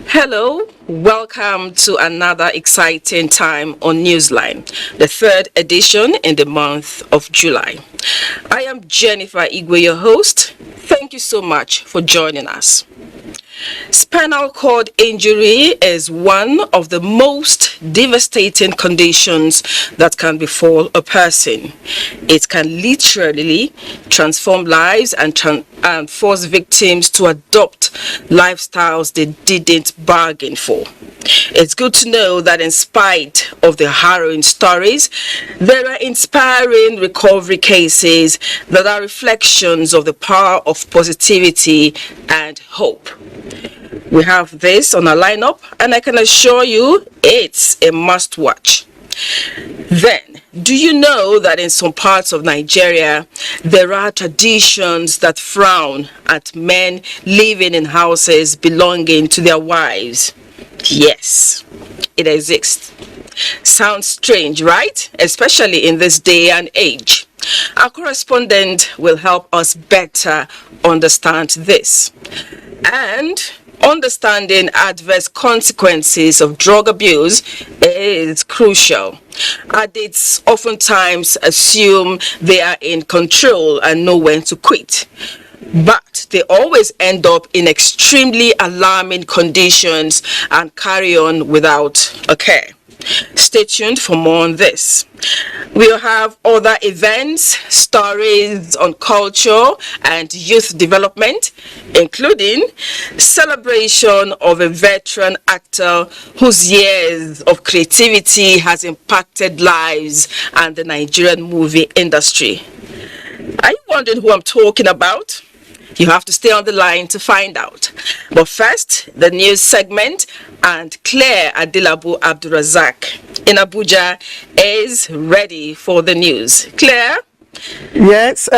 Hello, welcome to another exciting time on Newsline, the third edition in the month of July. I am Jennifer Igwe, your host. Thank you so much for joining us. Spinal cord injury is one of the most devastating conditions that can befall a person. It can literally transform lives and force victims to adopt lifestyles they didn't bargain for. It's good to know that in spite of the harrowing stories, there are inspiring recovery cases that are reflections of the power of positivity and hope. We have this on our lineup, and I can assure you it's a must watch. Then, do you know that in some parts of Nigeria, there are traditions that frown at men living in houses belonging to their wives? Yes, it exists. Sounds strange, right? Especially in this day and age. Our correspondent will help us better understand this. And understanding adverse consequences of drug abuse is crucial. Addicts oftentimes assume they are in control and know when to quit, but they always end up in extremely alarming conditions and carry on without a care. Stay tuned for more on this. We'll have other events, stories on culture and youth development, including celebration of a veteran actor whose years of creativity has impacted lives and the Nigerian movie industry. Are you wondering who I'm talking about? You have to stay on the line to find out. But first, the news segment, and Claire Adilabu Abdurazak in Abuja is ready for the news. Claire? Yes,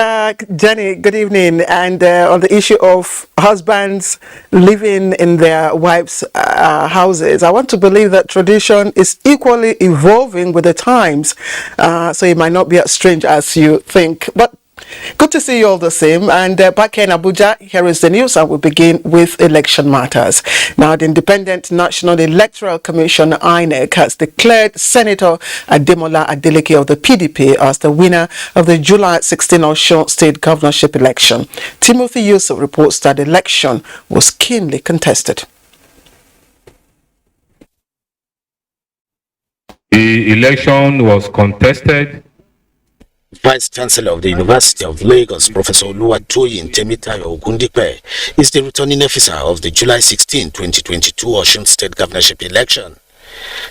Jenny, good evening. And on the issue of husbands living in their wives' houses, I want to believe that tradition is equally evolving with the times. So it might not be as strange as you think. But good to see you all the same. And back here in Abuja, here is the news. I will begin with election matters. Now, the Independent National Electoral Commission, INEC, has declared Senator Ademola Adeleke of the PDP as the winner of the July 16 Osun State governorship election. Timothy Yusuf reports that the election was keenly contested. The election was contested. Vice Chancellor of the University of Lagos, Professor Oluwatoyin Temitayo Ogundipe, is the returning officer of the July 16, 2022 Osun State governorship election.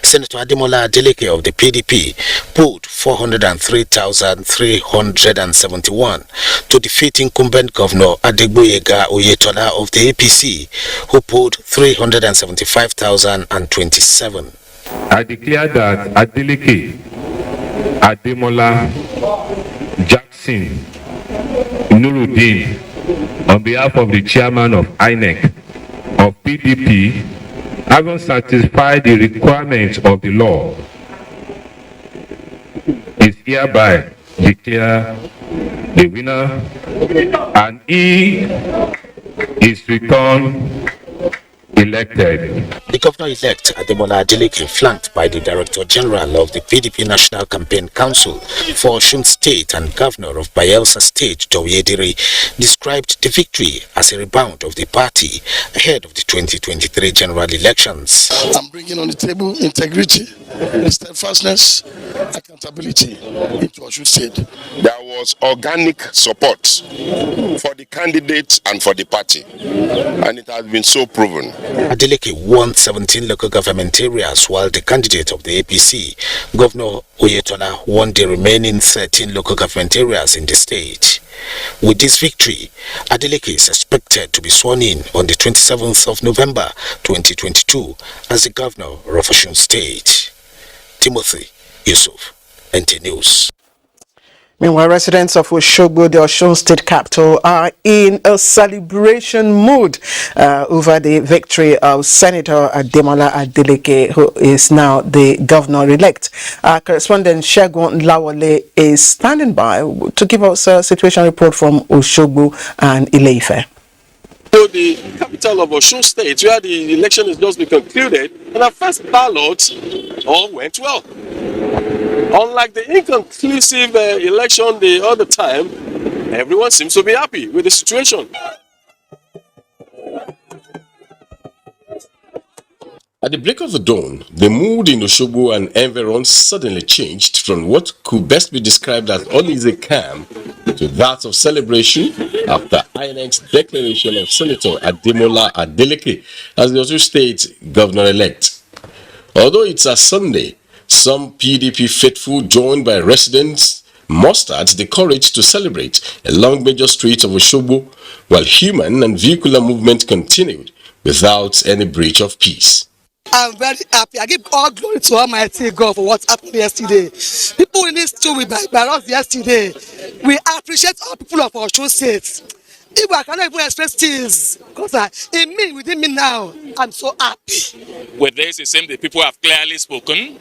Senator Ademola Adeleke of the PDP polled 403,371 to defeat incumbent Governor Adegboyega Oyetola of the APC, who polled 375,027. I declare that Adeleke, Ademola, Jackson, Nuruddin, on behalf of the chairman of INEC of PDP, having satisfied the requirements of the law, is hereby declared the winner, and he is returned elected. The governor-elect Ademola Adeleke, flanked by the Director General of the PDP National Campaign Council for Osun State and Governor of Bayelsa State, Doyediri, described the victory as a rebound of the party ahead of the 2023 general elections. I'm bringing on the table integrity, steadfastness, accountability into Osun State. There was organic support for the candidates and for the party, and it has been so proven. Adeleke won 17 local government areas, while the candidate of the APC, Governor Oyetola, won the remaining 13 local government areas in the state. With this victory, Adeleke is expected to be sworn in on the 27th of November 2022 as the governor of Osun State. Timothy Yusuf, NTA News. Meanwhile, residents of Oshogbo, the Osun State capital, are in a celebration mood over the victory of Senator Ademola Adeleke, who is now the governor-elect. Our correspondent Shegun Lawale is standing by to give us a situation report from Oshogbo and Ile-Ife. So the capital of Osun State, where the election has just been concluded, and the first ballot all went well. Unlike the inconclusive election the other time, everyone seems to be happy with the situation. At the break of the dawn, the mood in Oshogbo and environs suddenly changed from what could best be described as uneasy calm to that of celebration after INEC's declaration of Senator Ademola Adeleke as the Osun State governor-elect. Although it's a Sunday, some PDP faithful joined by residents mustered the courage to celebrate along major streets of Oshogbo while human and vehicular movement continued without any breach of peace. I'm very happy. I give all glory to Almighty God for what happened yesterday. People in this too with by us yesterday. We appreciate all people of Osun State. If I cannot even express things, because within me now, I'm so happy. With this, it seems the people have clearly spoken.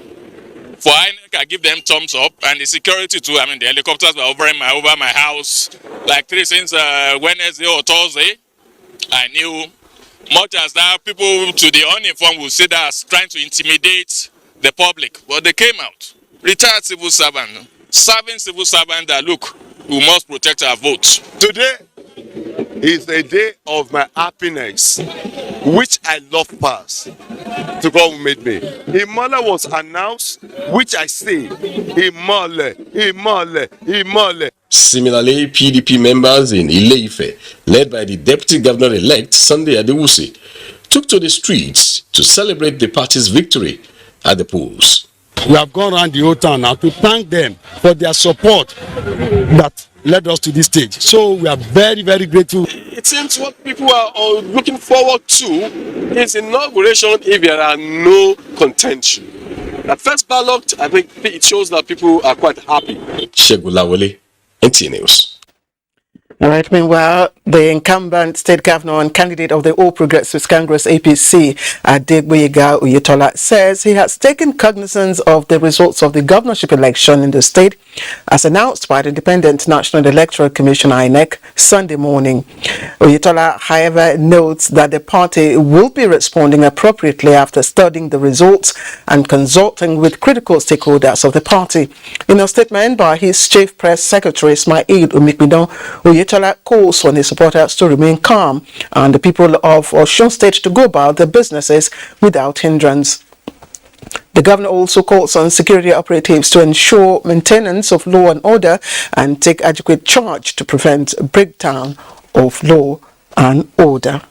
For INEC, I give them thumbs up, and the security too. I mean, the helicopters were over my house like since Wednesday or Thursday. I knew. Much as that, people to the uninformed will say that as trying to intimidate the public, but they came out. Retired civil servant, serving civil servant that look, we must protect our votes. Today is a day of my happiness, which I love past to God who made me. Imole was announced, which I say, Imole, Imole, Imole. Similarly, PDP members in Ile-Ife, led by the Deputy Governor-elect Sunday Adewusi, took to the streets to celebrate the party's victory at the polls. We have gone around the whole town now to thank them for their support that led us to this stage. So we are very, very grateful. It seems what people are looking forward to is inauguration if there are no contention. At first ballot, I think it shows that people are quite happy. Shegun Lawale, NTA News. All right, meanwhile, the incumbent state governor and candidate of the All Progressives Congress APC, Adegboyega Oyetola, says he has taken cognizance of the results of the governorship election in the state as announced by the Independent National Electoral Commission INEC Sunday morning. Oyetola, however, notes that the party will be responding appropriately after studying the results and consulting with critical stakeholders of the party. In a statement by his chief press secretary, Ismail Omikbidon, Oyetola calls on his supporters to remain calm and the people of Osun State to go about their businesses without hindrance. The governor also calls on security operatives to ensure maintenance of law and order and take adequate charge to prevent a breakdown of law and order.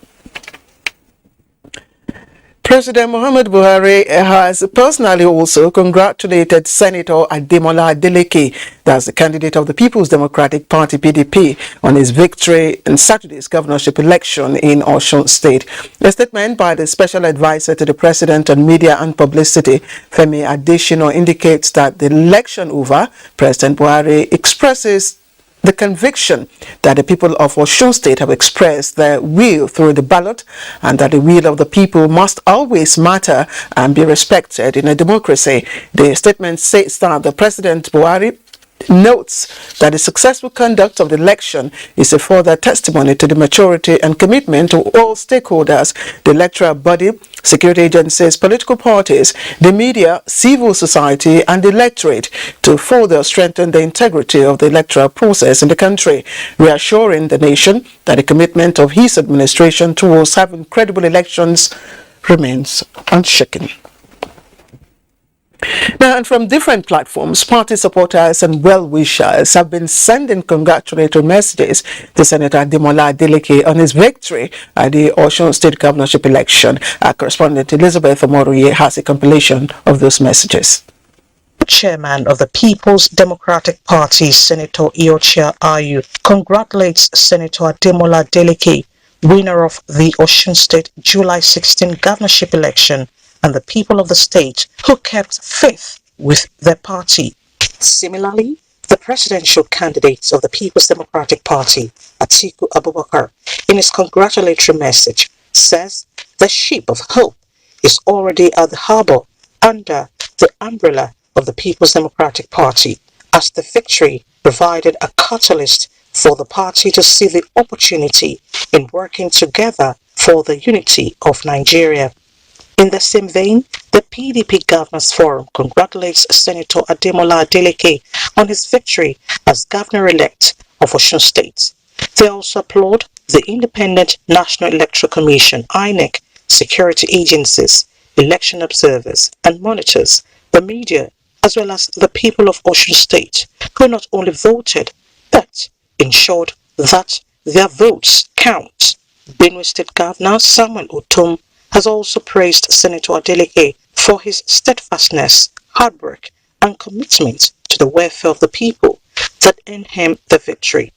President Muhammad Buhari has personally also congratulated Senator Ademola Adeleke, that's the candidate of the People's Democratic Party (PDP), on his victory in Saturday's governorship election in Osun State. A statement by the special advisor to the president on media and publicity, Femi Adesina, indicates that the election over, President Buhari expresses the conviction that the people of Osun State have expressed their will through the ballot and that the will of the people must always matter and be respected in a democracy. The statement states that the President Buhari notes that the successful conduct of the election is a further testimony to the maturity and commitment of all stakeholders, the electoral body, security agencies, political parties, the media, civil society, and the electorate to further strengthen the integrity of the electoral process in the country, reassuring the nation that the commitment of his administration towards having credible elections remains unshaken. Now, and from different platforms, party supporters and well-wishers have been sending congratulatory messages to Senator Ademola Adeleke on his victory at the Osun State governorship election. Our correspondent Elizabeth Omoroye has a compilation of those messages. Chairman of the People's Democratic Party, Senator Iochia Ayu, congratulates Senator Ademola Adeleke, winner of the Osun State July 16 governorship election, and the people of the state who kept faith with their party. Similarly, The presidential candidate of the People's Democratic Party, Atiku Abubakar, in his congratulatory message, says the ship of hope is already at the harbour under the umbrella of the People's Democratic Party, as the victory provided a catalyst for the party to see the opportunity in working together for the unity of Nigeria. In the same vein, the PDP Governors Forum congratulates Senator Ademola Adeleke on his victory as Governor-elect of Osun State. They also applaud the Independent National Electoral Commission, INEC, security agencies, election observers and monitors, the media, as well as the people of Osun State, who not only voted, but ensured that their votes count. Benue State Governor Samuel Otom has also praised Senator Adeleke for his steadfastness, hard work, and commitment to the welfare of the people that earned him the victory.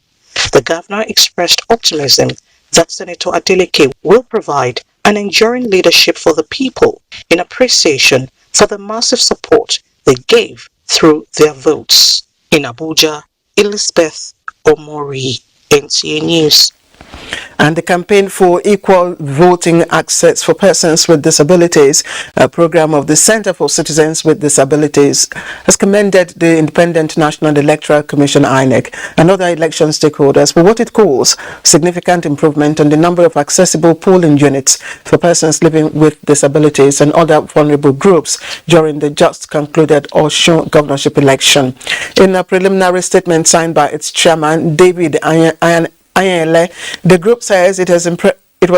The governor expressed optimism that Senator Adeleke will provide an enduring leadership for the people in appreciation for the massive support they gave through their votes. In Abuja, Elizabeth Omori, NTA News. And the campaign for equal voting access for persons with disabilities, a program of the Center for Citizens with Disabilities, has commended the Independent National Electoral Commission (INEC) and other election stakeholders for what it calls significant improvement on the number of accessible polling units for persons living with disabilities and other vulnerable groups during the just concluded Osun governorship election. In a preliminary statement signed by its chairman, David Ayele, the group says it was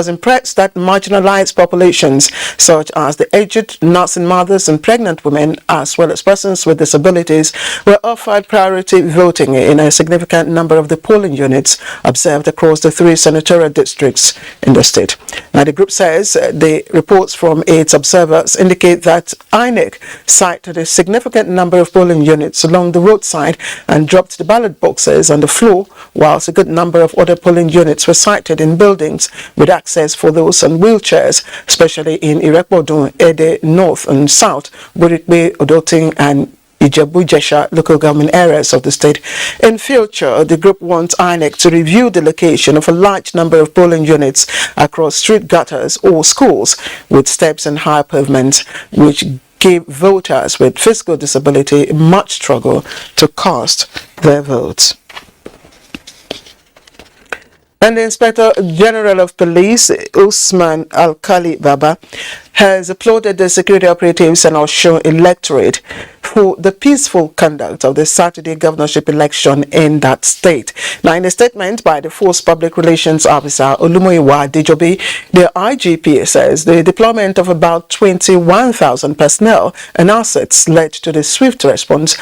impressed that marginalized populations such as the aged, nursing mothers and pregnant women, as well as persons with disabilities, were offered priority voting in a significant number of the polling units observed across the 3 senatorial districts in the state. Now, the group says the reports from its observers indicate that INEC cited a significant number of polling units along the roadside and dropped the ballot boxes on the floor, whilst a good number of other polling units were sited in buildings with access for those on wheelchairs, especially in Irekpodun, Ede North and South, Burikbe, Odoting and Ijebu-Jesha local government areas of the state. In future, the group wants INEC to review the location of a large number of polling units across street gutters or schools with steps and high pavements, which give voters with physical disability much struggle to cast their votes. And the Inspector General of Police, Usman Alkali Baba, has applauded the security operatives and Osun electorate for the peaceful conduct of the Saturday governorship election in that state. Now, in a statement by the Force Public Relations Officer Olumoyiwa Dejobi, the IGP says the deployment of about 21,000 personnel and assets led to the swift response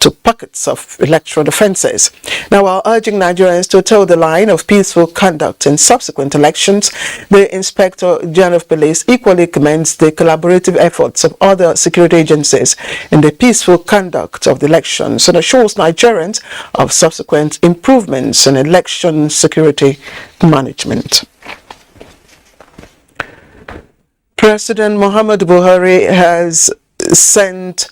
to pockets of electoral offences. Now, while urging Nigerians to toe the line of peaceful conduct in subsequent elections, the Inspector General of Police equally commends the collaborative efforts of other security agencies in the peaceful conduct of the elections and assures Nigerians of subsequent improvements in election security management. President Muhammadu Buhari has sent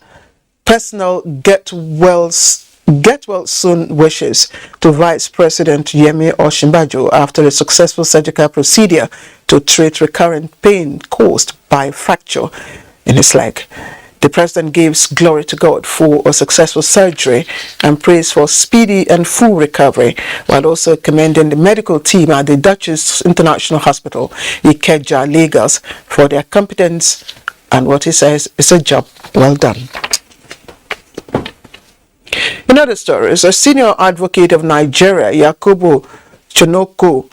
personal get well soon wishes to Vice President Yemi Osinbajo after a successful surgical procedure to treat recurrent pain caused by a fracture in his leg. The president gives glory to God for a successful surgery and prays for speedy and full recovery, while also commending the medical team at the Duchess International Hospital, Ikeja, Lagos, for their competence and what he says is a job well done. In other stories, a senior advocate of Nigeria, Yakubu Chonoko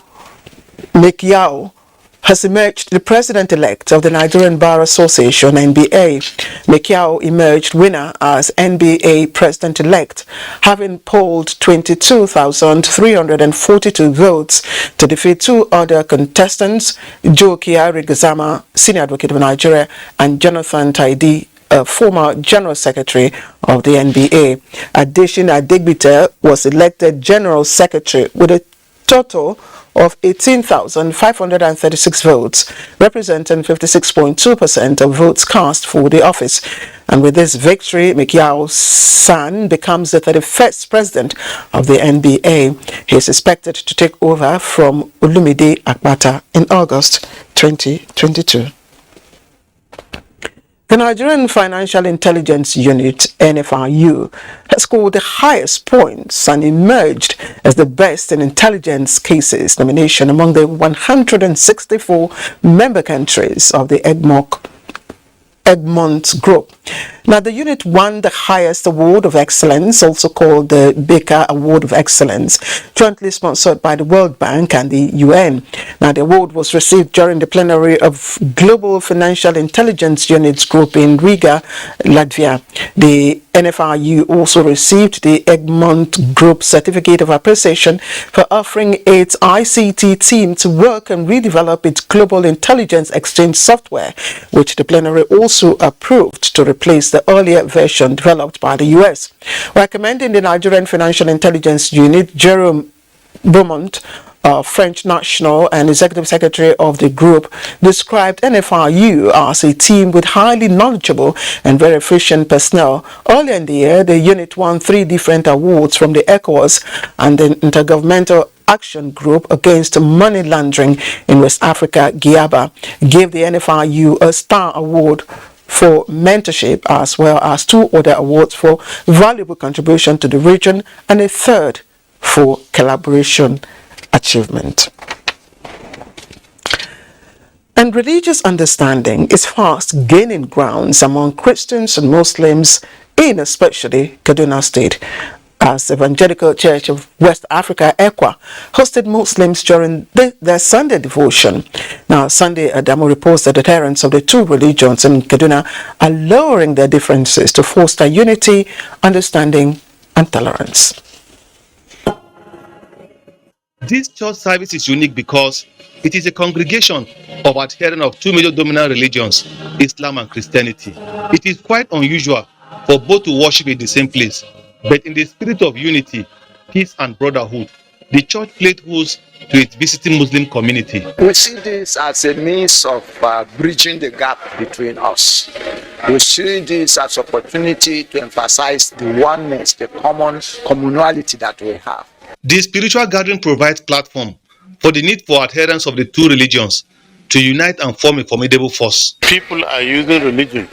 Mekiao, has emerged the president-elect of the Nigerian Bar Association, NBA. Mekiao emerged winner as NBA president-elect, having polled 22,342 votes to defeat 2 other contestants, Joe Kiari Gazama, senior advocate of Nigeria, and Jonathan Taidi, a former General Secretary of the NBA. Adesina Adegbite was elected General Secretary with a total of 18,536 votes, representing 56.2% of votes cast for the office. And with this victory, Mikyao San becomes the 31st president of the NBA. He is expected to take over from Olumide Akpata in August 2022. The Nigerian Financial Intelligence Unit, NFIU, has scored the highest points and emerged as the best in intelligence cases nomination among the 164 member countries of the Egmont Group. Now, the unit won the highest award of excellence, also called the Baker Award of Excellence, jointly sponsored by the World Bank and the UN. Now, the award was received during the plenary of Global Financial Intelligence Units Group in Riga, Latvia. The NFIU also received the Egmont Group Certificate of Appreciation for offering its ICT team to work and redevelop its global intelligence exchange software, which the plenary also approved to replace the earlier version developed by the US. While commending the Nigerian Financial Intelligence Unit, Jerome Beaumont, French national and executive secretary of the group, described NFIU as a team with highly knowledgeable and very efficient personnel. Earlier in the year, the unit won 3 different awards from the ECOWAS and the Intergovernmental Action Group Against Money Laundering in West Africa, GIABA, gave the NFIU a Star Award for mentorship, as well as 2 other awards for valuable contribution to the region and a 3rd for collaboration achievement. And religious understanding is fast gaining grounds among Christians and Muslims in especially Kaduna State, as Evangelical Church of West Africa, ECWA, hosted Muslims during their Sunday devotion. Now, Sunday Adamu reports that adherents of the 2 religions in Kaduna are lowering their differences to foster unity, understanding, and tolerance. This church service is unique because it is a congregation of adherents of 2 major dominant religions, Islam and Christianity. It is quite unusual for both to worship in the same place, but in the spirit of unity, peace and brotherhood, the church played host to its visiting Muslim community. We see this as a means of bridging the gap between us. We see this as an opportunity to emphasize the oneness, the commonality that we have. The spiritual gathering provides platform for the need for adherents of the 2 religions to unite and form a formidable force. People are using religion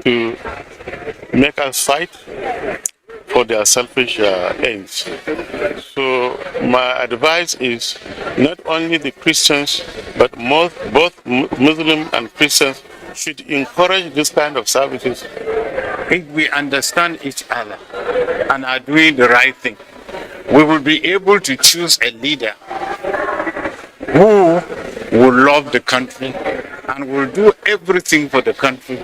to make us fight for their selfish ends. So my advice is not only the Christians, but both Muslim and Christians should encourage this kind of services. If we understand each other and are doing the right thing, we will be able to choose a leader who will love the country and will do everything for the country.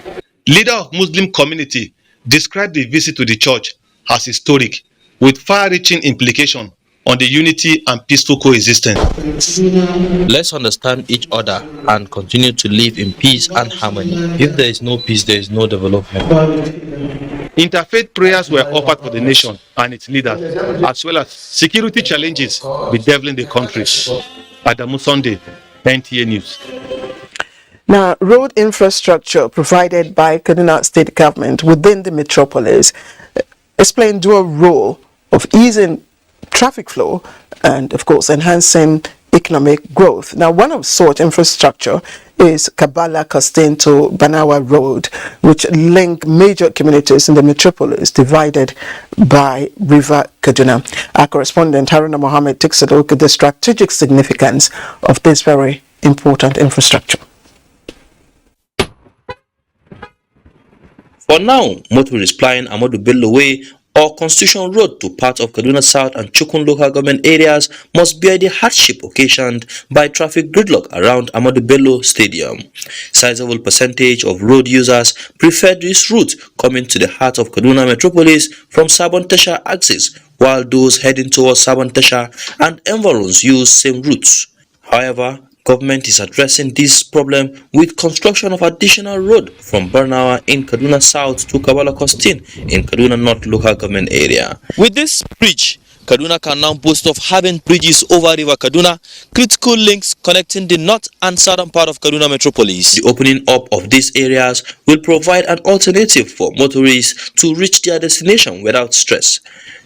Leader of Muslim community described the visit to the church as historic, with far-reaching implication on the unity and peaceful coexistence. Let's understand each other and continue to live in peace and harmony. If there is no peace, there is no development. Interfaith prayers were offered for the nation and its leaders, as well as security challenges bedeviling the country. Adamu Sunday, NTA News. Now, road infrastructure provided by Kaduna State government within the metropolis is playing dual role of easing traffic flow and, of course, enhancing economic growth. Now, one of such infrastructure is Kabala-Costain to Banawa Road, which link major communities in the metropolis divided by River Kaduna. Our correspondent Haruna Mohammed takes a look at the strategic significance of this very important infrastructure. For now, motorists plying Ahmadu Bello Way or Constitution Road to parts of Kaduna South and Chukun local government areas must bear the hardship occasioned by traffic gridlock around Ahmadu Bello Stadium. Sizable percentage of road users prefer this route coming to the heart of Kaduna metropolis from Sabon Tasha axis, while those heading towards Sabon Tasha and environs use same routes. However, government is addressing this problem with construction of additional road from Barnawa in Kaduna South to Kabala-Costain in Kaduna North local government area. With this bridge, Kaduna can now boast of having bridges over River Kaduna, critical links connecting the north and southern part of Kaduna metropolis. The opening up of these areas will provide an alternative for motorists to reach their destination without stress.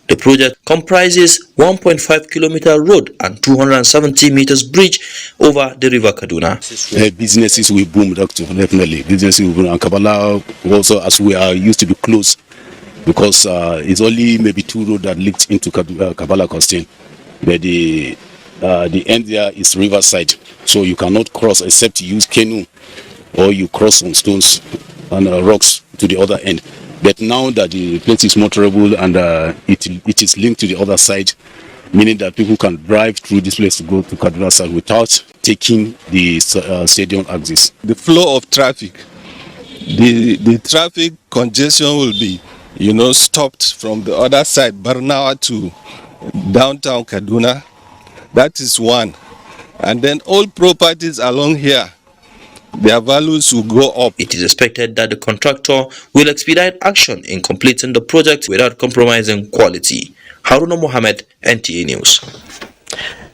The project comprises 1.5 kilometer road and 270 meters bridge over the River Kaduna. Businesses will boom, doctor, definitely. Businesses will boom. And Kabbalah also, as we are used to be close, because it's only maybe 2 roads that linked into Kabbalah Costain. But the end there is riverside, so you cannot cross except you use canoe or you cross on stones and rocks to the other end. But now that the place is motorable and it is linked to the other side, meaning that people can drive through this place to go to Kaduna side without taking the stadium axis. The flow of traffic, the traffic congestion will be, stopped from the other side, Barnawa to downtown Kaduna. That is one. And then all properties along here, their values will go up. It is expected that the contractor will expedite action in completing the project without compromising quality. Haruna Mohammed, NTA News.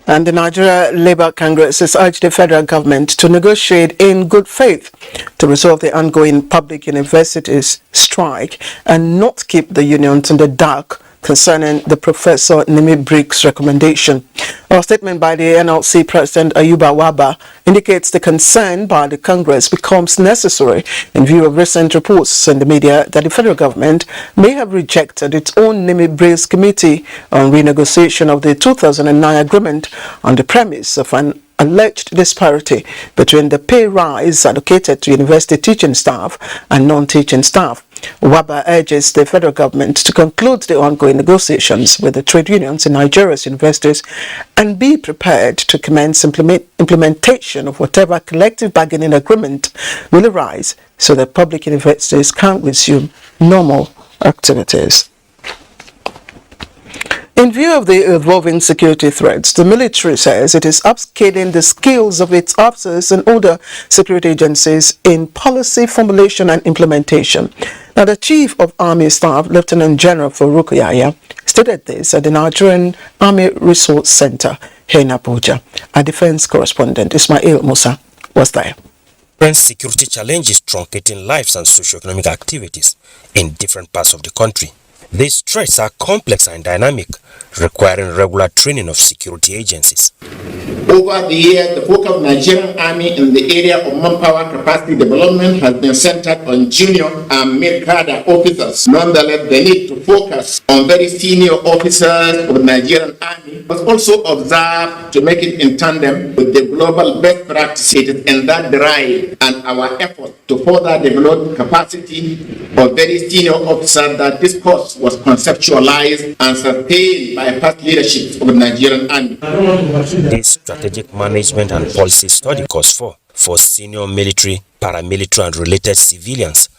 And the Nigeria Labour Congress has urged the federal government to negotiate in good faith to resolve the ongoing public universities strike and not keep the unions in the dark concerning the Professor Nimi Briggs recommendation. A statement by the NLC President Ayuba Waba indicates the concern by the Congress becomes necessary in view of recent reports in the media that the federal government may have rejected its own Nimi Briggs committee on renegotiation of the 2009 agreement on the premise of an alleged disparity between the pay rise allocated to university teaching staff and non-teaching staff. Waba urges the federal government to conclude the ongoing negotiations with the trade unions in Nigeria's universities and be prepared to commence implementation of whatever collective bargaining agreement will arise so that public universities can resume normal activities. In view of the evolving security threats, the military says it is upscaling the skills of its officers and other security agencies in policy formulation and implementation. Now, the Chief of Army Staff, Lieutenant General Farouk Yahya, stated this at the Nigerian Army Resource Center here in Abuja. Our defense correspondent, Ismail Musa, was there. Different security challenges truncating lives and socio-economic activities in different parts of the country. These threats are complex and dynamic, requiring regular training of security agencies. Over the years, the focus of Nigerian Army in the area of manpower capacity development has been centered on junior and mid-cadre officers. Nonetheless, the need to focus on very senior officers of the Nigerian Army was also observed to make it in tandem with the global best practices in that drive and our effort to further develop capacity of very senior officers that this course was conceptualized and sustained by past leadership of the Nigerian Army. This strategic management and policy study course for senior military, paramilitary and related civilians,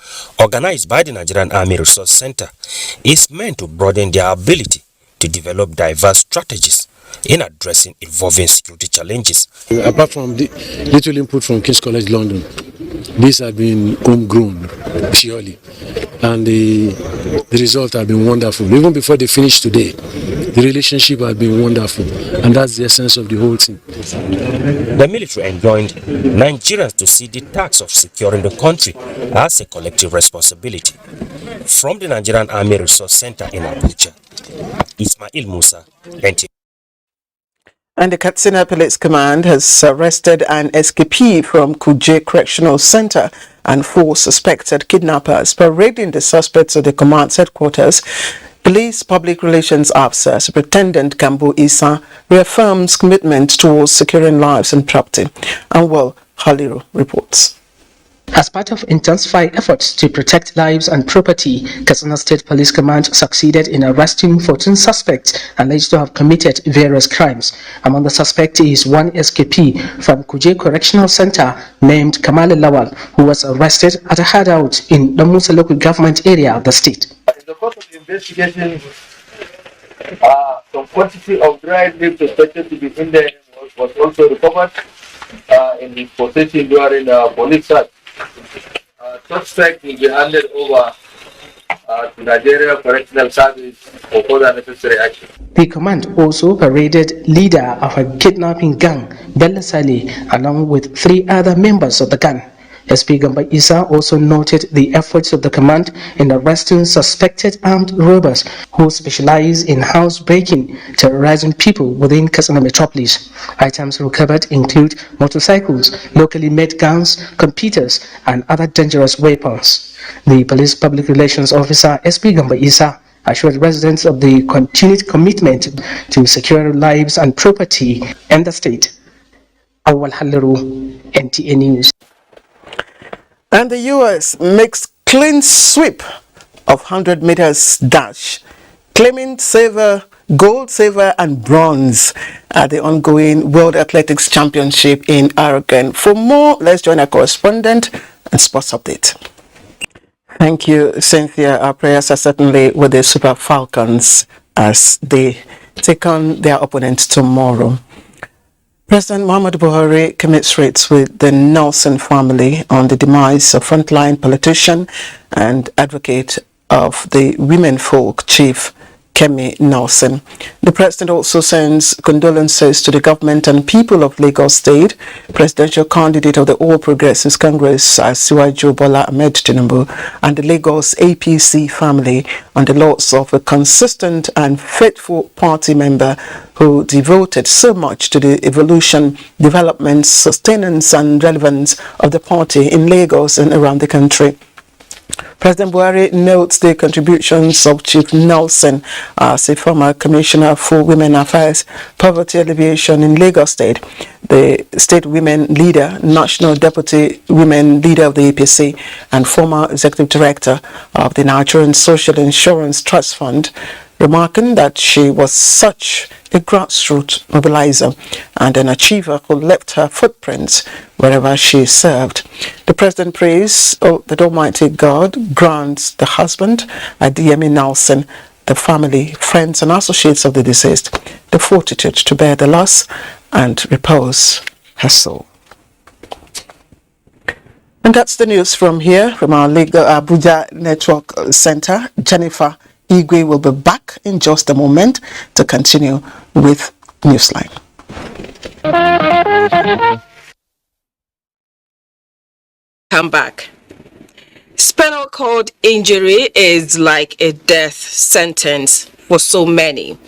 organized by the Nigerian Army Resource Center, is meant to broaden their ability to develop diverse strategies in addressing evolving security challenges. Apart from the little input from King's College London, these have been homegrown purely, and the results have been wonderful. Even before they finish today, the relationship has been wonderful, and that's the essence of the whole thing. The military enjoined Nigerians to see the task of securing the country as a collective responsibility. From the Nigerian Army Resource Center in Abuja, Ismail Musa, NTA. And the Katsina Police Command has arrested an escapee from Kuje Correctional Center and 4 suspected kidnappers. Parading the suspects at the command's headquarters, Police Public Relations Officer Superintendent Gambo Isa reaffirms commitment towards securing lives and property. Anwar Haliru reports. As part of intensified efforts to protect lives and property, Katsina State Police Command succeeded in arresting 14 suspects alleged to have committed various crimes. Among the suspects is one escapee from Kuje Correctional Center named Kamal Lawal, who was arrested at a hideout in the Musa local government area of the state. In the course of the investigation, some quantity of dried leaves suspected to be in there was also recovered in his possession during police search. Suspect will be handed over to Nigeria Correctional Service for further necessary action. The command also paraded leader of a kidnapping gang, Bello Saleh, along with 3 other members of the gang. SP Gamba Isa also noted the efforts of the command in arresting suspected armed robbers who specialize in housebreaking, terrorizing people within Katsina metropolis. Items recovered include motorcycles, locally made guns, computers, and other dangerous weapons. The police public relations officer, SP Gamba Isa, assured residents of the continued commitment to secure lives and property in the state. Awal Halaru, NTA News. And the US makes clean sweep of 100 meters dash, claiming gold, silver, and bronze at the ongoing World Athletics Championship in Oregon. For more, let's join our correspondent and sports update. Thank you, Cynthia. Our prayers are certainly with the Super Falcons as they take on their opponents tomorrow. President Muhammadu Buhari commiserates with the Nelson family on the demise of frontline politician and advocate of the women folk chief Kemi Nelson. The president also sends condolences to the government and people of Lagos State. Presidential candidate of the All Progressives Congress, Asiwaju Bola Ahmed Tinubu, and the Lagos APC family on the loss of a consistent and faithful party member who devoted so much to the evolution, development, sustenance and relevance of the party in Lagos and around the country. President Buhari notes the contributions of Chief Nelson as a former Commissioner for Women Affairs, Poverty Alleviation in Lagos State, the State Women Leader, National Deputy Women Leader of the APC, and former Executive Director of the Nigerian Social Insurance Trust Fund, remarking that she was such a grassroots mobilizer and an achiever who left her footprints wherever she served. The president prays that Almighty God grants the husband, Adeyemi Nelson, the family, friends and associates of the deceased, the fortitude to bear the loss and repose her soul. And that's the news from here, from our Abuja Network Center. Jennifer Igwe will be back in just a moment to continue with Newsline. Come back. Spinal cord injury is like a death sentence for so many,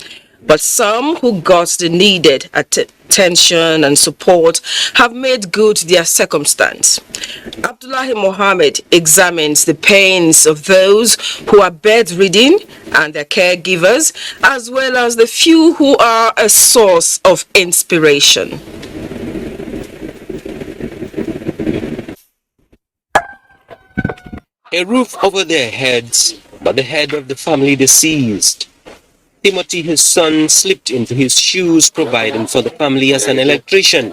but some who got the needed attention and support have made good their circumstance. Abdullahi Mohammed examines the pains of those who are bedridden and their caregivers, as well as the few who are a source of inspiration. A roof over their heads, but the head of the family deceased. Timothy, his son, slipped into his shoes, providing for the family as an electrician.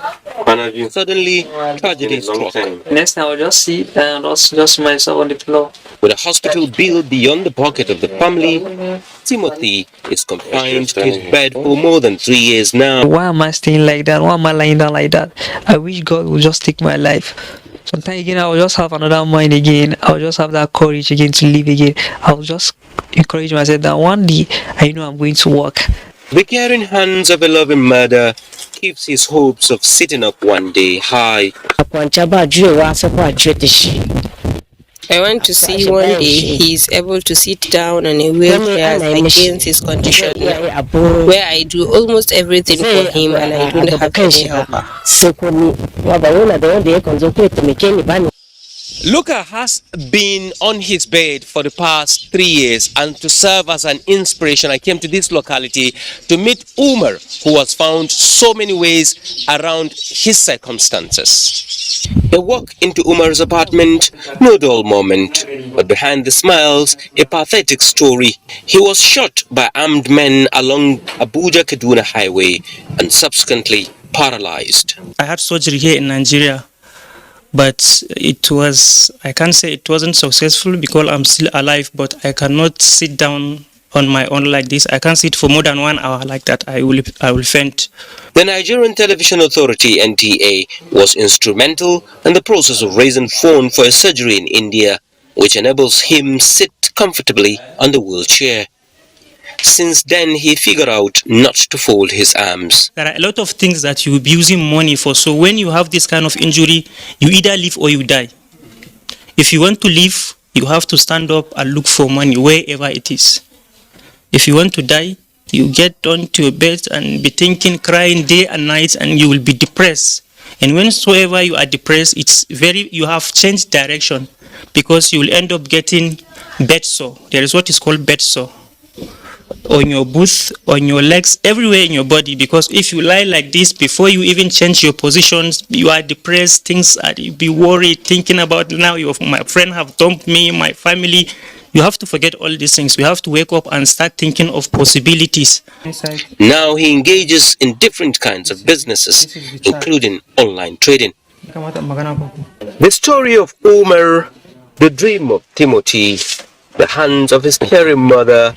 Suddenly, tragedy struck. Next time, I'll just sit and just myself on the floor. With a hospital bill beyond the pocket of the family, Timothy is confined to his bed for more than 3 years now. Why am I staying like that? Why am I lying down like that? I wish God would just take my life. Sometimes again, I will just have another mind again. I will just have that courage again to live again. I will just encourage myself that one day I know I'm going to work. The caring hands of a loving mother keeps his hopes of sitting up one day high. I want to see one day he is able to sit down on a wheelchair against his condition, where I do almost everything for him and I don't have any helper. Luca has been on his bed for the past 3 years, and to serve as an inspiration, I came to this locality to meet Umar, who was found so many ways around his circumstances. A walk into Umar's apartment, no dull moment, but behind the smiles, a pathetic story. He was shot by armed men along Abuja-Kaduna highway and subsequently paralyzed. I had surgery here in Nigeria, but I can't say it wasn't successful because I'm still alive, but I cannot sit down on my own like this. I can't sit for more than 1 hour like that. I will faint. The Nigerian Television Authority, NTA, was instrumental in the process of raising funds for a surgery in India, which enables him sit comfortably on the wheelchair. Since then, he figured out not to fold his arms. There are a lot of things that you will be using money for. So when you have this kind of injury, you either live or you die. If you want to live, you have to stand up and look for money wherever it is. If you want to die, you get on to your bed and be thinking, crying day and night, and you will be depressed. And whensoever you are depressed, you have changed direction, because you will end up getting bed sore. There is what is called bed sore on your booth, on your legs, everywhere in your body, because if you lie like this, before you even change your positions, you are depressed, you be worried, thinking about now my friend have dumped me, my family. You have to forget all these things. You have to wake up and start thinking of possibilities. Now he engages in different kinds of businesses, including online trading. The story of Umar, the dream of Timothy, the hands of his caring mother,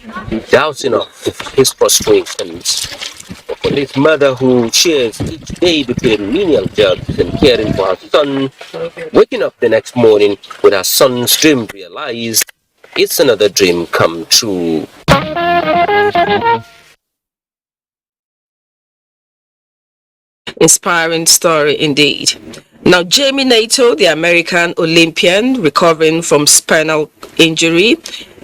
dousing of his frustrations. For this mother who shares each day between menial jobs and caring for her son, waking up the next morning with her son's dream realized, it's another dream come true. Inspiring story indeed. Now, Jamie Nato, the American Olympian recovering from spinal injury,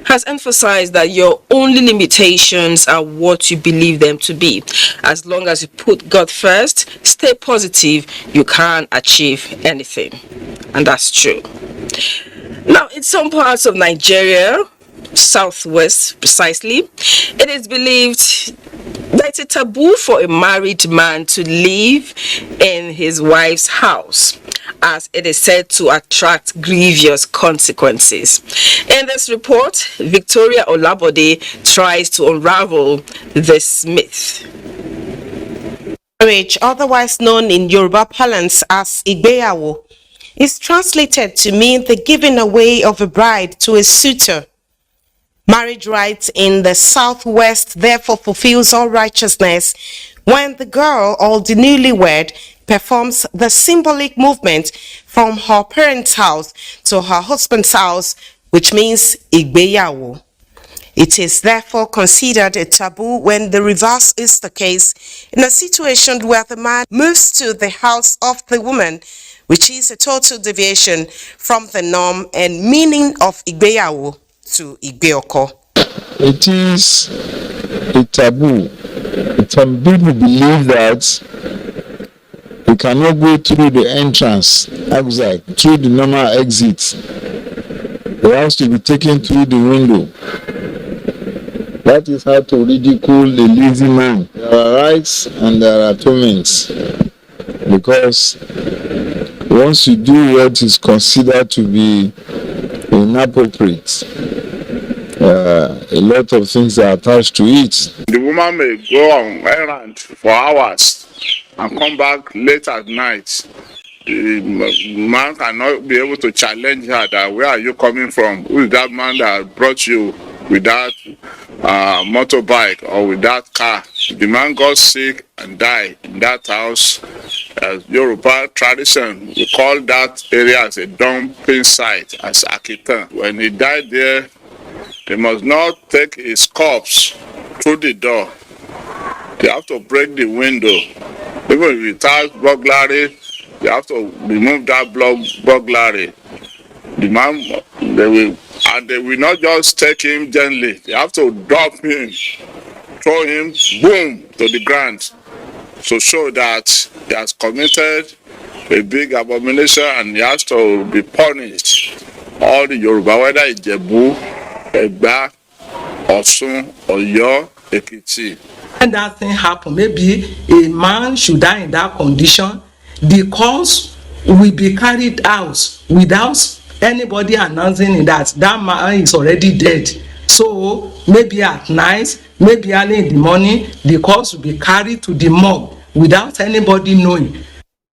has emphasized that your only limitations are what you believe them to be. As long as you put God first, stay positive, you can achieve anything. And that's true. Now, in some parts of Nigeria, southwest precisely, it is believed that it's a taboo for a married man to live in his wife's house, as it is said to attract grievous consequences. In this report, Victoria Olabode tries to unravel this myth. Marriage, otherwise known in Yoruba parlance as Igbeyawo, is translated to mean the giving away of a bride to a suitor. Marriage rites in the Southwest therefore fulfills all righteousness when the girl or the newlywed performs the symbolic movement from her parents' house to her husband's house, which means Igbeyawo. It is therefore considered a taboo when the reverse is the case, in a situation where the man moves to the house of the woman, which is a total deviation from the norm and meaning of Igbeyawo to Igbeoko. It is a taboo. Some people believe that you cannot go through the entrance, exit, through the normal exit. You have to be taken through the window. That is how to ridicule the lazy man. There are rights and there are atonements. Because once you do what is considered to be inappropriate, a lot of things are attached to it. The woman may go on errand for hours and come back late at night. The man cannot be able to challenge her that where are you coming from? Who is that man that brought you with that motorbike or with that car? The man got sick and died in that house. As Yoruba tradition, we call that area as a dumping site, as Akitan. When he died there, they must not take his corpse through the door. They have to break the window. Even without burglary, they have to remove that burglary. The man, they will not just take him gently. They have to drop him, throw him, boom, to the ground, to show that he has committed a big abomination and he has to be punished. All the Yoruba, whether it's Jebu, Egba, Osun, Oyo, Ekiti. When that thing happen, maybe a man should die in that condition, the cause will be carried out without anybody announcing that man is already dead. So maybe at night, maybe early in the morning, the cause will be carried to the morgue without anybody knowing.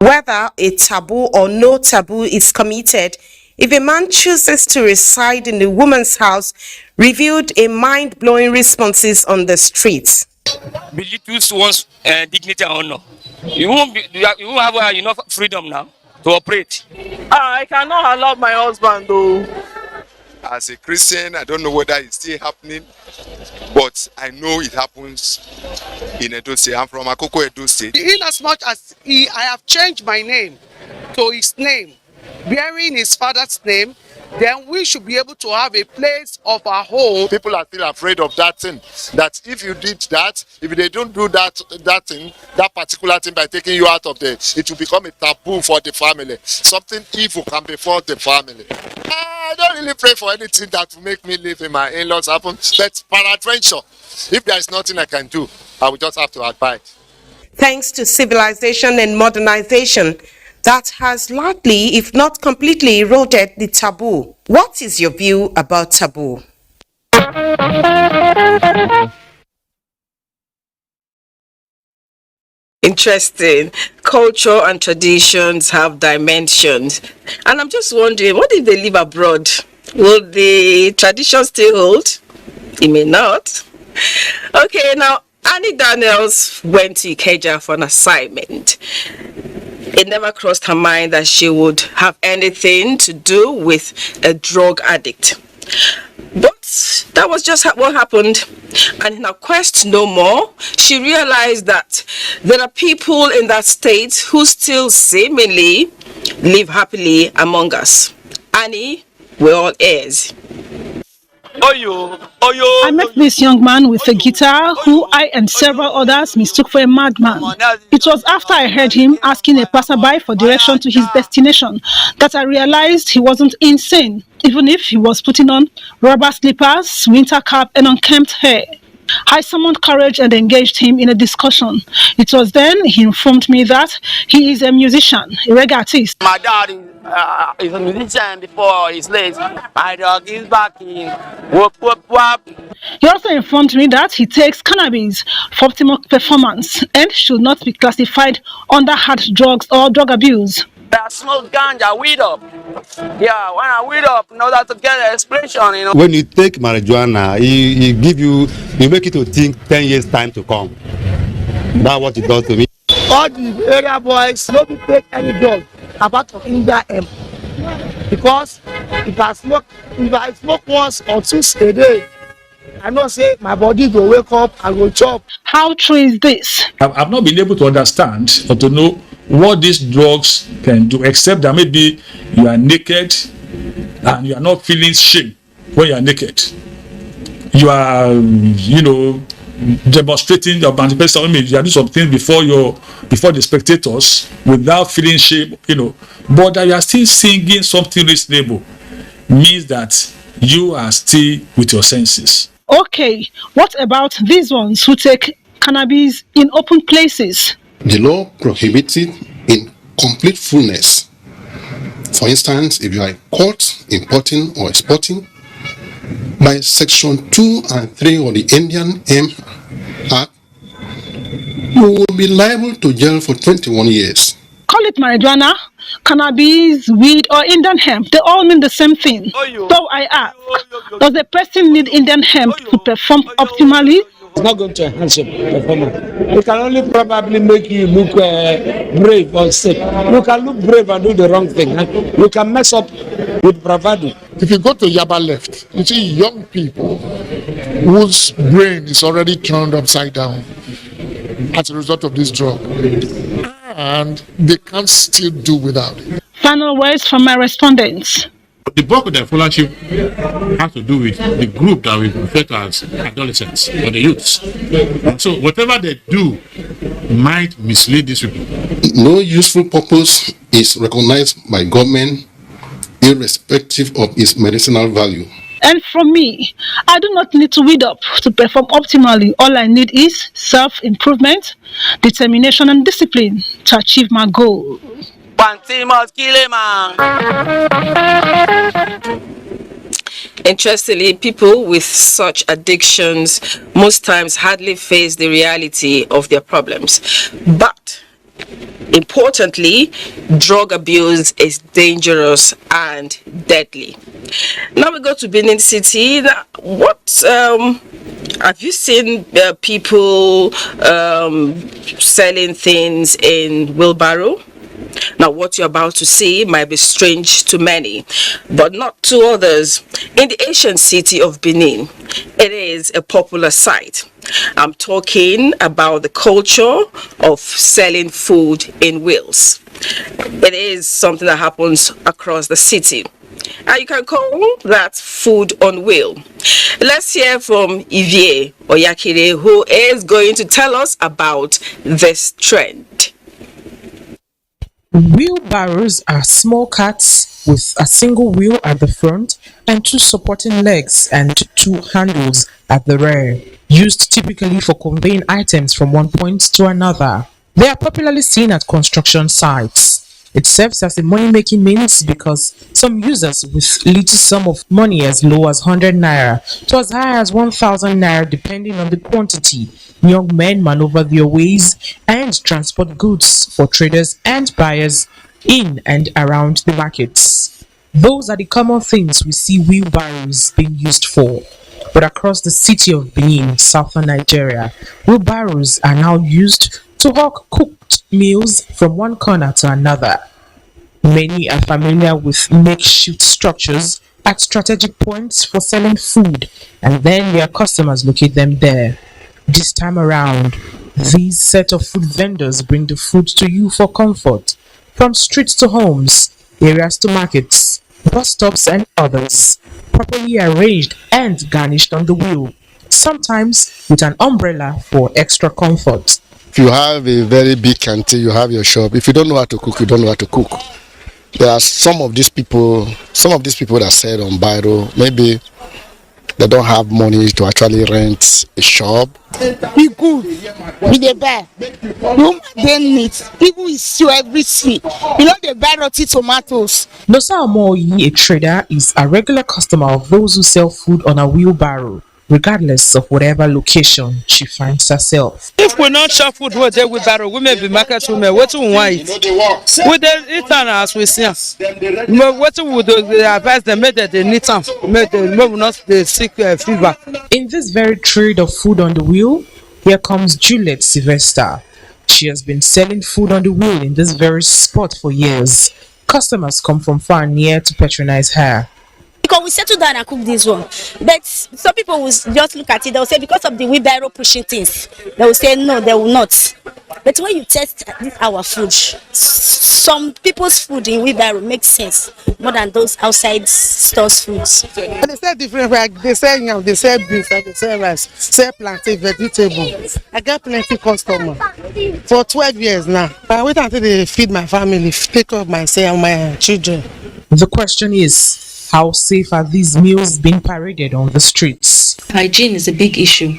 Whether a taboo or no taboo is committed, if a man chooses to reside in a woman's house, revealed a mind-blowing responses on the streets. Belittles one's dignity and honor. You won't have enough freedom now to operate. I cannot allow my husband though. as a Christian, I don't know whether it's still happening, but I know it happens in Edo State. I'm from Akoko, Edo State. In as much as I have changed my name to his name, bearing his father's name, then we should be able to have a place of our home. People are still afraid of that thing. That if you did that, if they don't do that thing, that particular thing by taking you out of there, it will become a taboo for the family. Something evil can befall the family. I don't really pray for anything that will make me live in my in-laws happen. But peradventure, if there is nothing I can do, I will just have to abide. Thanks to civilization and modernization, that has largely, if not completely, eroded the taboo. What is your view about taboo? Interesting. Culture and traditions have dimensions. And I'm just wondering, what if they live abroad? Will the tradition still hold? It may not. Okay, now, Annie Daniels went to Ikeja for an assignment. It never crossed her mind that she would have anything to do with a drug addict. But that was just what happened. And in her quest to know more, she realized that there are people in that state who still seemingly live happily among us. Annie, we're all ears. I met this young man with a guitar who I and several others mistook for a madman. It was after I heard him asking a passerby for direction to his destination that I realized he wasn't insane, even if he was putting on rubber slippers, winter cap and unkempt hair. I summoned courage and engaged him in a discussion. It was then he informed me that he is a musician, a reggae artist. My dad is a musician before he's late. My dog is back in. Whoop, whoop, whoop. He also informed me that he takes cannabis for optimal performance and should not be classified under hard drugs or drug abuse. I smoke ganja, weed up. Yeah, when I weed up, in order to get an expression, you know. When you take marijuana, he make it to think 10 years time to come. That's what it does to me. All the area boys don't take any drug apart from India M. Because if I smoke once or twice a day, I know say my body will wake up and go chop. How true is this? I've not been able to understand or to know what these drugs can do, except that maybe you are naked and you are not feeling shame when you are naked. You are, demonstrating your manifestation. I mean, you are doing something before the spectators without feeling shame, But that you are still singing something reasonable means that you are still with your senses. Okay, what about these ones who take cannabis in open places? The law prohibits it in complete fullness. For instance, if you are caught importing or exporting, by Section 2 and 3 of the Indian M Act, you will be liable to jail for 21 years. Call it marijuana, cannabis, weed, or Indian hemp. They all mean the same thing. So I ask, does a person need Indian hemp to perform optimally? It's not going to enhance your performance. It can only probably make you look brave or sick. You can look brave and do the wrong thing. You can mess up with bravado. If you go to Yaba left, you see young people whose brain is already turned upside down as a result of this drug. And they can't still do without it. Final words from my respondents. The bulk of their followership has to do with the group that we refer to as adolescents or the youths. And so whatever they do might mislead these people. No useful purpose is recognized by government irrespective of its medicinal value. And from me, I do not need to weed up to perform optimally. All I need is self-improvement, determination and discipline to achieve my goal. Interestingly, people with such addictions most times hardly face the reality of their problems. But importantly, drug abuse is dangerous and deadly. Now we go to Benin City. What have you seen people selling things in wheelbarrow? Now, what you're about to see might be strange to many, but not to others. In the ancient city of Benin, it is a popular sight. I'm talking about the culture of selling food in wheels. It is something that happens across the city. And you can call that food on wheel. Let's hear from Ivie Oyakire, who is going to tell us about this trend. Wheelbarrows are small carts with a single wheel at the front and two supporting legs and two handles at the rear, used typically for conveying items from one point to another. They are popularly seen at construction sites. It serves as a money-making means because some users with little sum of money as low as 100 naira to as high as 1,000 naira depending on the quantity, young men maneuver their ways and transport goods for traders and buyers in and around the markets. Those are the common things we see wheelbarrows being used for. But across the city of Benin, southern Nigeria, wheelbarrows are now used to hawk cooked meals from one corner to another. Many are familiar with makeshift structures at strategic points for selling food, and then their customers locate them there. This time around, these set of food vendors bring the food to you for comfort, from streets to homes, areas to markets, bus stops and others, properly arranged and garnished on the wheel, sometimes with an umbrella for extra comfort. If you have a very big canteen, you have your shop. If you don't know how to cook, you don't know how to cook. There are some of these people that sell on Biro, maybe they don't have money to actually rent a shop. We good. We dey buy. Room dey neat. People is still everything. You know they buy rotty tomatoes. Nosa Omoyi, a trader, is a regular customer of those who sell food on a wheelbarrow, regardless of whatever location she finds herself. If we not shop food with the wheelbarrow, we may be market women. What do we want? We dey eat as we see. What we do? They advise them make they need some. Make they not the sick fever. In this very trade of food on the wheel, here comes Juliet Sylvester. She has been selling food on the wheel in this very spot for years. Customers come from far and near to patronize her. Because we settle down and cook this one, but some people will just look at it, they will say because of the wheelbarrow pushing things, they will say no, they will not. But when you test this our food, some people's food in wheelbarrow makes sense more than those outside stores foods. They sell different, like they sell yam, they sell beef, they sell rice, sell plantain, vegetable. I got plenty customers for 12 years now. I wait until they feed my family, take care of myself and my children. The question is, how safe are these meals being paraded on the streets? Hygiene is a big issue.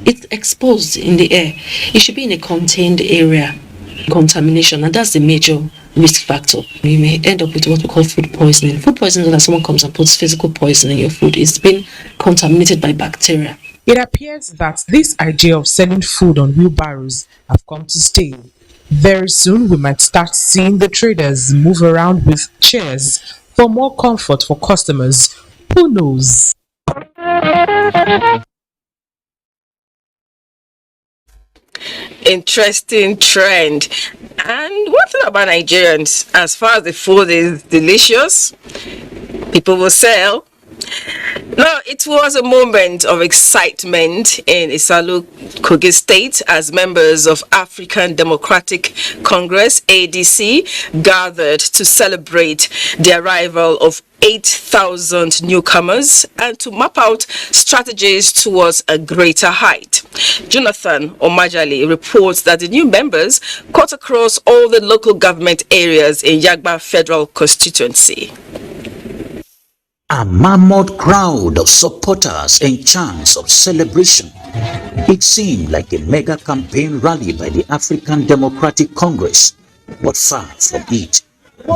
It's exposed in the air. It should be in a contained area. Contamination, and that's the major risk factor. You may end up with what we call food poisoning. Food poisoning is when someone comes and puts physical poison in your food. It's been contaminated by bacteria. It appears that this idea of selling food on wheelbarrows have come to stay. Very soon we might start seeing the traders move around with chairs for more comfort for customers. Who knows? Interesting trend. And one thing about Nigerians, as far as the food is delicious, people will sell. Now, it was a moment of excitement in Isalu, Kogi State, as members of African Democratic Congress, ADC, gathered to celebrate the arrival of 8,000 newcomers and to map out strategies towards a greater height. Jonathan Omajali reports that the new members cut across all the local government areas in Yagba Federal Constituency. A mammoth crowd of supporters and chants of celebration. It seemed like a mega campaign rally by the African Democratic Congress, but far from it.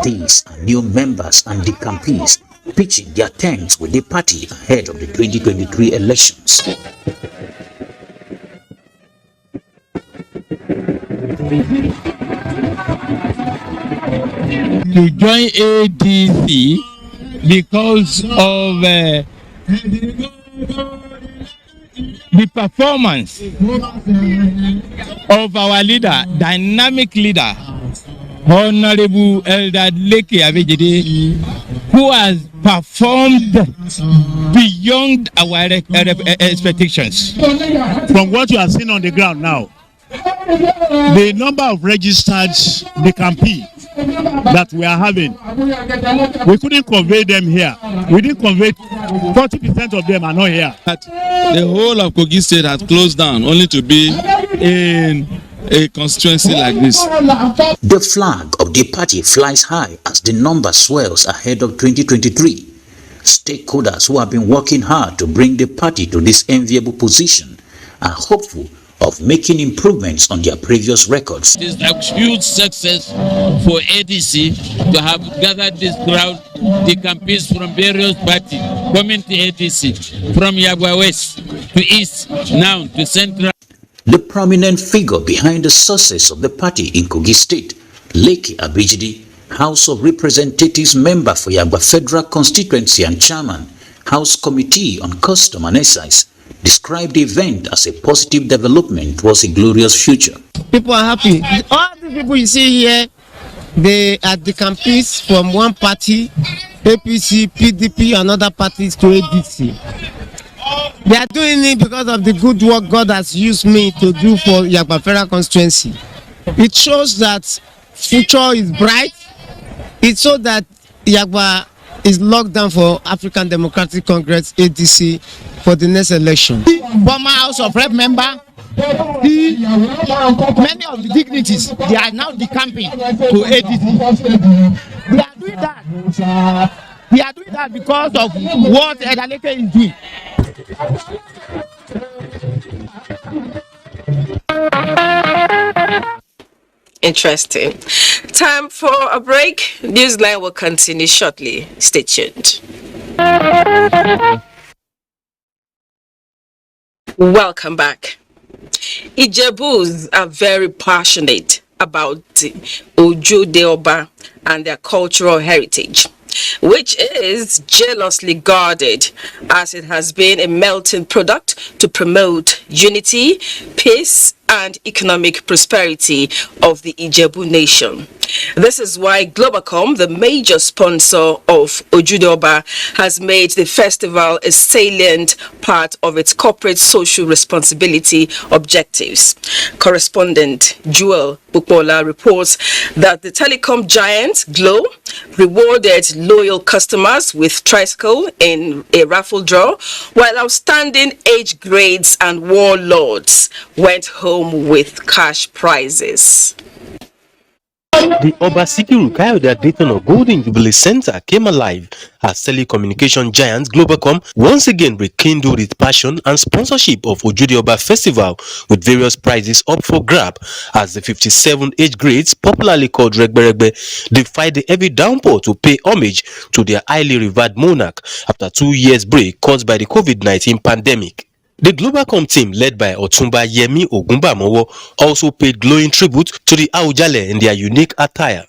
These are new members and decampees pitching their tents with the party ahead of the 2023 elections. To join ADC because of the performance of our leader, dynamic leader, Honorable Elder Leke Abejide, who has performed beyond our expectations. From what you are seeing on the ground now, the number of registered Dekampi that we are having, we couldn't convey them here. We didn't convey 40% of them are not here. The whole of Kogi State has closed down only to be in a constituency like this. The flag of the party flies high as the number swells ahead of 2023. Stakeholders who have been working hard to bring the party to this enviable position are hopeful of making improvements on their previous records. It is a huge success for ADC to have gathered this crowd, the campaigns from various parties coming to ADC, from Yagwa West to East, now to Central. The prominent figure behind the success of the party in Kogi State, Leke Abejide, House of Representatives member for Yagwa Federal Constituency and Chairman, House Committee on Custom and Excise, described the event as a positive development towards a glorious future. People are happy. All the people you see here, they are the campaigns from one party, APC, PDP, and other parties to ADC. They are doing it because of the good work God has used me to do for Yagba Federal Constituency. It shows that future is bright. It shows that Yagba is locked down for African Democratic Congress, ADC, for the next election. Former House of Rep member, many of the dignitaries, they are now decamping to ADC. They are doing that. They are doing that because of what Edaleke is doing. Interesting. Time for a break. Newsline will continue shortly. Stay tuned. Welcome back. Ijebus are very passionate about Ojo de Oba and their cultural heritage, which is jealously guarded as it has been a melting product to promote unity, peace, and economic prosperity of the Ijebu nation. This is why Globacom, the major sponsor of Ojude-Oba, has made the festival a salient part of its corporate social responsibility objectives. Correspondent Jewel Bukola reports that the telecom giant Glo rewarded loyal customers with tricycle in a raffle draw, while outstanding age grades and warlords went home with cash prizes. The Obasikiru Kayode Dayton Golden Jubilee Center came alive as telecommunication giant Globacom once again rekindled its passion and sponsorship of Ojude-Oba Festival with various prizes up for grab as the 57 age grades, popularly called Regberegbe, defied the heavy downpour to pay homage to their highly revered monarch after 2 years break caused by the COVID-19 pandemic. The Globacom team, led by Otumba Yemi Ogunbamowo, also paid glowing tribute to the Aujale in their unique attire.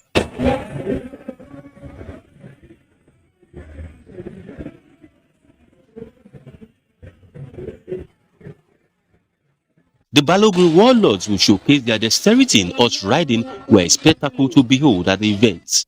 The Balogun warlords will showcase their dexterity in horse riding, were a spectacle to behold at the events.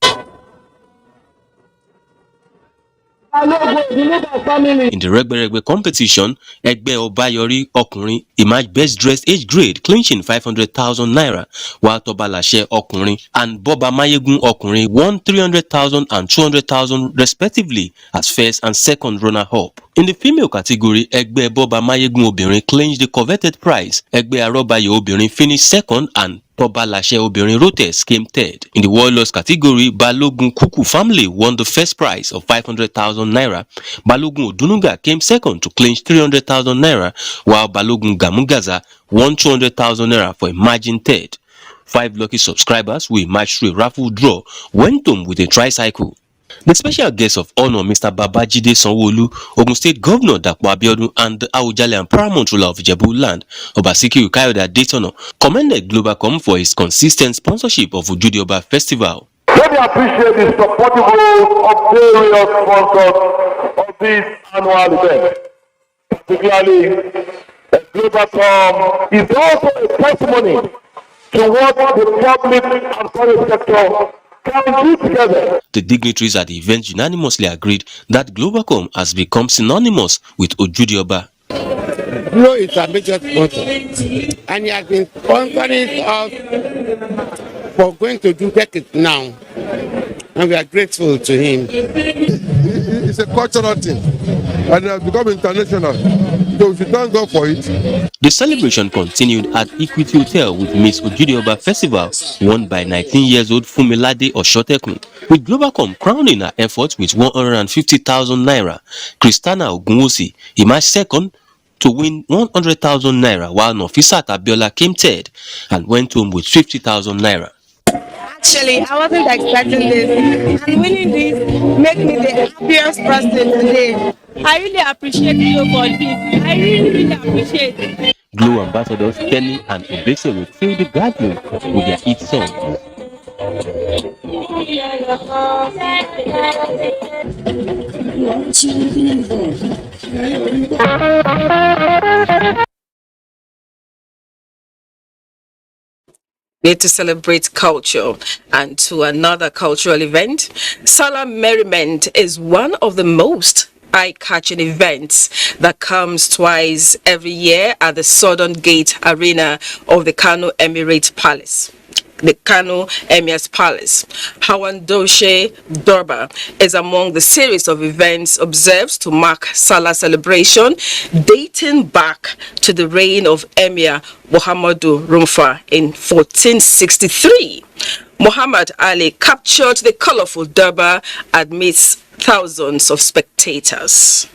In the Regberegbe competition, Egbe Obayori Okunrin emerged best dressed age grade, clinching 500,000 naira, while Tobalashe Okunrin and Boba Mayegun Okunrin won 300,000 and 200,000 respectively as first and second runner-up. In the female category, Egbe Boba Mayegun Obirin clinched the coveted prize. Egbe Arobayo Obirin finished second and Tobalashe Obirin Rotes came third. In the warlords category, Balogun Kuku family won the first prize of 500,000 naira. Balogun Odunuga came second to clinch 300,000 naira, while Balogun Gamugaza won 200,000 naira for emerging third. 5 lucky subscribers who emerged through a raffle draw went home with a tricycle. The special guest of honor, Mr. Babajide Sanwo-Olu, Ogun State Governor Dapo Abiodun, and the Aujale and paramount ruler of Ijebu land, Obasikiru Kayode Dayton, commended Globacom for its consistent sponsorship of Ojude-Oba Festival. Let me appreciate the supportive role of various sponsors of this annual event. Particularly, Globacom is also a testimony to what the public and private sector can do together. The dignitaries at the event unanimously agreed that Globacom has become synonymous with Ojudioba. Glo is a major sponsor, and he has been sponsoring us for going to do decades now, and we are grateful to him. It's a cultural thing, and it has become international, so we should thank God for it. The celebration continued at Equity Hotel with Miss Ojudioba Festival, won by 19-years-old Fumilade Oshotekun, with Globacom crowning her efforts with 150,000 naira. Christiana Ogunwosi emerged second to win 100,000 naira, while Nofisat Abiola came third and went home with 50,000 naira. Actually, I wasn't expecting this, and winning this made me the happiest person today. I really appreciate you for this. I really appreciate it. Glo ambassadors Kenny and Obesere filled the gathering with their hit songs. Need to celebrate culture, and to another cultural event. Salah Merriment is one of the most eye-catching events that comes twice every year at the Southern Gate Arena of the Kano Emirate Palace. The Kano Emir's Palace. Hawan Doshe Durbar is among the series of events observed to mark Salah celebration dating back to the reign of Emir Muhammadu Rumfa in 1463. Muhammad Ali captured the colorful Durbar amidst thousands of spectators.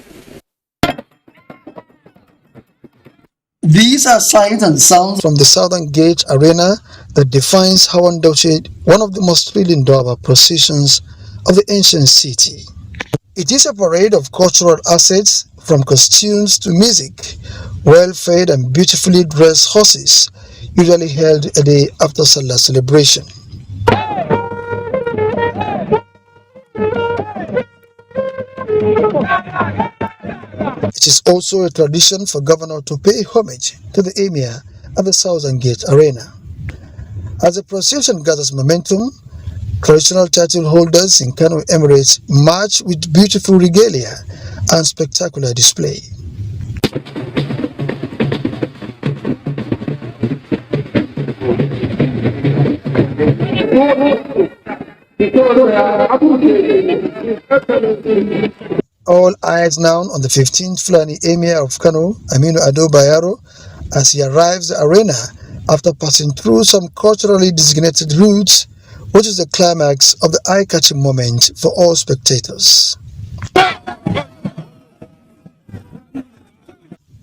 These are sights and sounds from the Southern Gate Arena that defines Hawan Dauche, one of the most thrilling Durbar processions of the ancient city. It is a parade of cultural assets, from costumes to music, well-fed and beautifully dressed horses, usually held a day after Salah celebration. It is also a tradition for governor to pay homage to the emir at the Southern Gate Arena. As the procession gathers momentum, traditional title holders in Kano Emirates march with beautiful regalia and spectacular display. All eyes now on the 15th Fulani Emir of Kano, Aminu Ado Bayero, as he arrives the arena after passing through some culturally designated routes, which is the climax of the eye-catching moment for all spectators.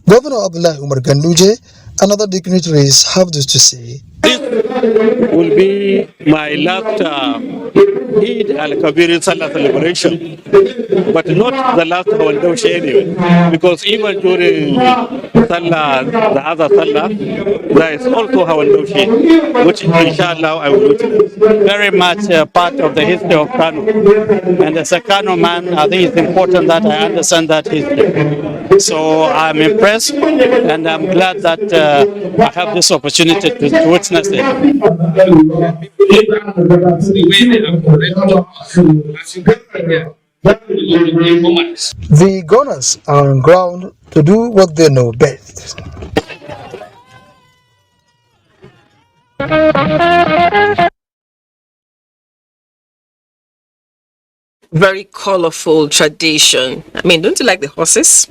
Governor Abdullah Umar Ganduje and other dignitaries have this to say. This will be my last Eid al-Kabir Salah celebration, but not the last Hawandoshe anyway, because even during Salah, the other Salah, there is also Hawandoshe, which inshallah I will witness. Very much part of the history of Kano, and as a Kano man, I think it's important that I understand that history. So I'm impressed, and I'm glad that I have this opportunity to witness it. The gunners are on ground to do what they know best. Very colorful tradition. I mean, don't you like the horses?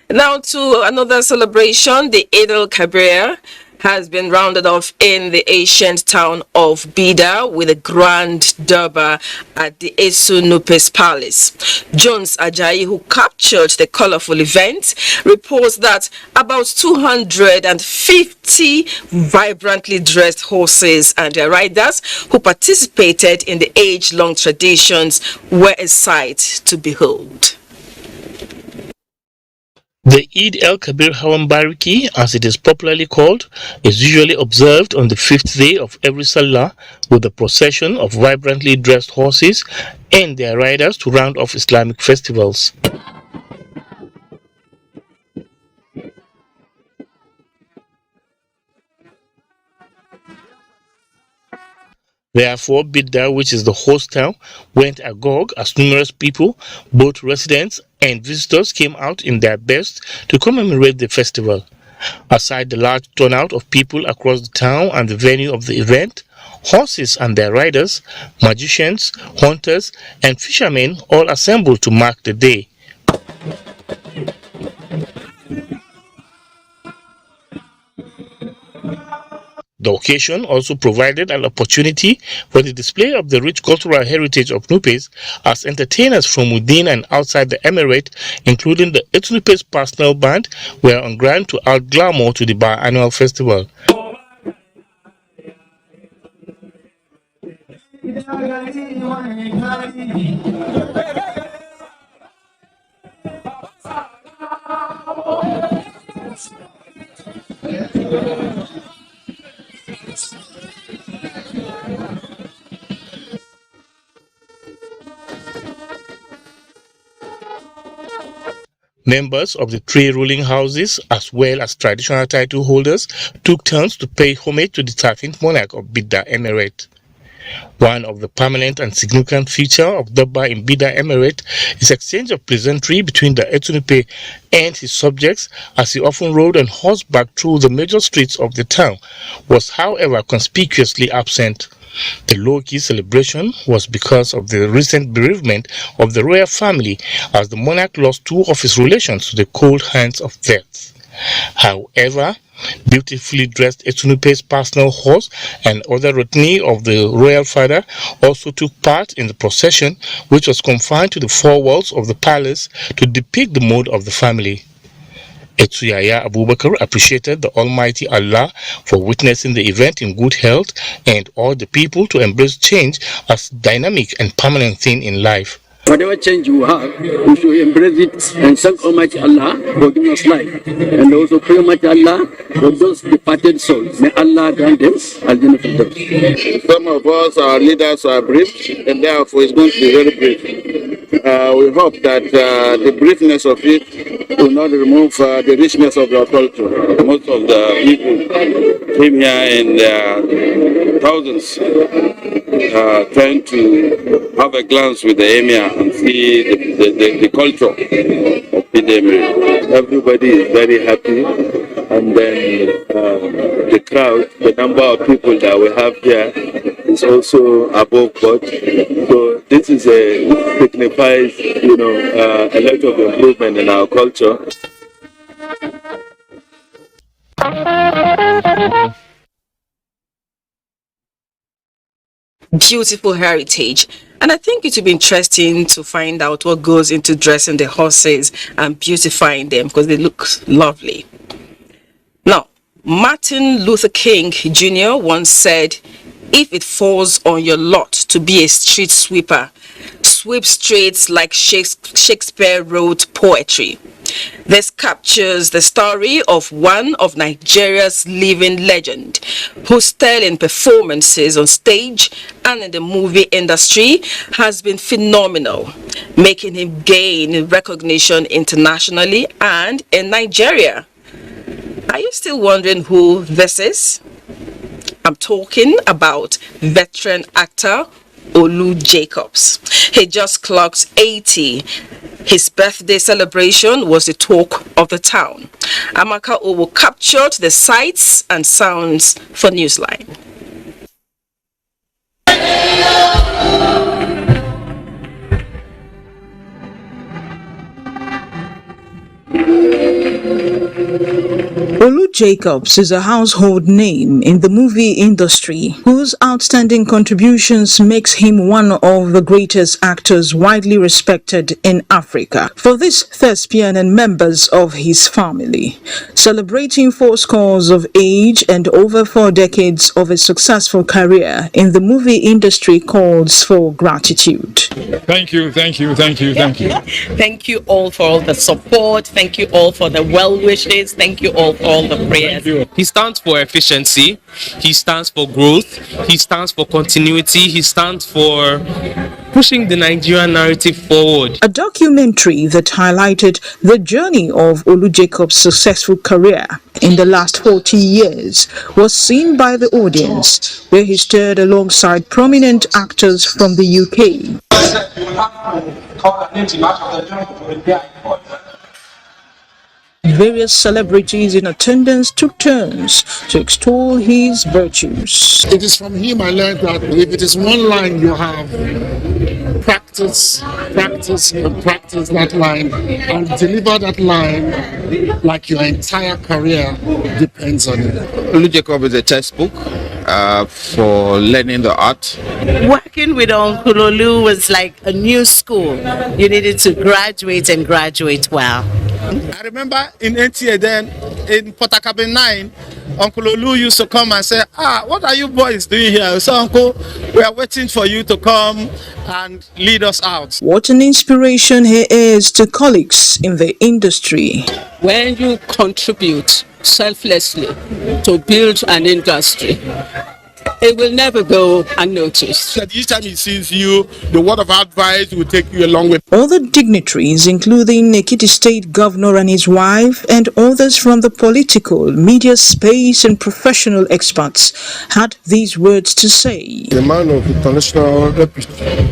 Now to another celebration. The Eid al-Kabir has been rounded off in the ancient town of Bida with a grand Durbar at the Esu Nupes Palace. Jones Ajayi, who captured the colorful event, reports that about 250 vibrantly dressed horses and their riders who participated in the age-long traditions were a sight to behold. The Eid el-Kabir Hawan Bariki, as it is popularly called, is usually observed on the 5th day of every Salah with a procession of vibrantly dressed horses and their riders to round off Islamic festivals. Therefore, Bidda, which is the host town, went agog as numerous people, both residents and visitors, came out in their best to commemorate the festival. Aside the large turnout of people across the town and the venue of the event, horses and their riders, magicians, hunters, and fishermen all assembled to mark the day. The occasion also provided an opportunity for the display of the rich cultural heritage of Nupes as entertainers from within and outside the emirate, including the Nupes personal band, were on ground to add glamour to the biannual festival. Members of the three ruling houses, as well as traditional title holders, took turns to pay homage to the 13th monarch of Bidda Emirate. One of the permanent and significant features of Dabba in Bidda Emirate is exchange of pleasantry between the Etunupe and his subjects, as he often rode on horseback through the major streets of the town, was however conspicuously absent. The low-key celebration was because of the recent bereavement of the royal family, as the monarch lost two of his relations to the cold hands of death. However, beautifully dressed Etunupe's personal horse and other retinue of the royal father also took part in the procession, which was confined to the four walls of the palace to depict the mood of the family. Etuyaya Abubakar appreciated the Almighty Allah for witnessing the event in good health and urged the people to embrace change as a dynamic and permanent thing in life. Whatever change you have, we should embrace it and thank Almighty Allah for giving us life. And also pray Almighty Allah for those departed souls. May Allah grant them Al-Jannah Firdaus. Some of us, our leaders are brief, and therefore it's going to be very brief. We hope that the briefness of it will not remove the richness of our culture. Most of the people came here in thousands trying to have a glance with the emir and see the culture of the emir. Everybody is very happy, and then the crowd, the number of people that we have here is also above board. So this is signifies, a lot of improvement in our culture. Beautiful heritage, and I think it would be interesting to find out what goes into dressing the horses and beautifying them, because they look lovely. Now, Martin Luther King Jr. once said, "If it falls on your lot to be a street sweeper, sweep streets like Shakespeare wrote poetry." This captures the story of one of Nigeria's living legend, whose sterling performances on stage and in the movie industry has been phenomenal, making him gain recognition internationally and in Nigeria. Are you still wondering who this is? I'm talking about veteran actor Olu Jacobs. He just clocked 80. His birthday celebration was the talk of the town. Amaka Owo captured the sights and sounds for Newsline. Olu Jacobs is a household name in the movie industry, whose outstanding contributions makes him one of the greatest actors widely respected in Africa. For this thespian and members of his family, celebrating 4 scores of age and over 4 decades of a successful career in the movie industry calls for gratitude. Thank you. Thank you all for all the support. Thank you all for the well wishes. Thank you all for all the prayers. He stands for efficiency. He stands for growth. He stands for continuity. He stands for pushing the Nigerian narrative forward. A documentary that highlighted the journey of Olu Jacob's successful career in the last 40 years was seen by the audience, where he starred alongside prominent actors from the UK. Various celebrities in attendance took turns to extol his virtues. It is from him I learned that if it is one line you have, practice and practice that line and deliver that line like your entire career depends on it. Olu Jacob is a textbook for learning the art. Working with Uncle Olu was like a new school. You needed to graduate and graduate well. I remember in NTA then, in Port Harcourt 9, Uncle Olu used to come and say, what are you boys doing here? So Uncle, we are waiting for you to come and lead us out. What an inspiration he is to colleagues in the industry. When you contribute selflessly to build an industry, it will never go unnoticed. Each time he sees you, the word of advice will take you a long way. Other dignitaries, including Ekiti State Governor and his wife, and others from the political, media space and professional experts, had these words to say. A man of international reputation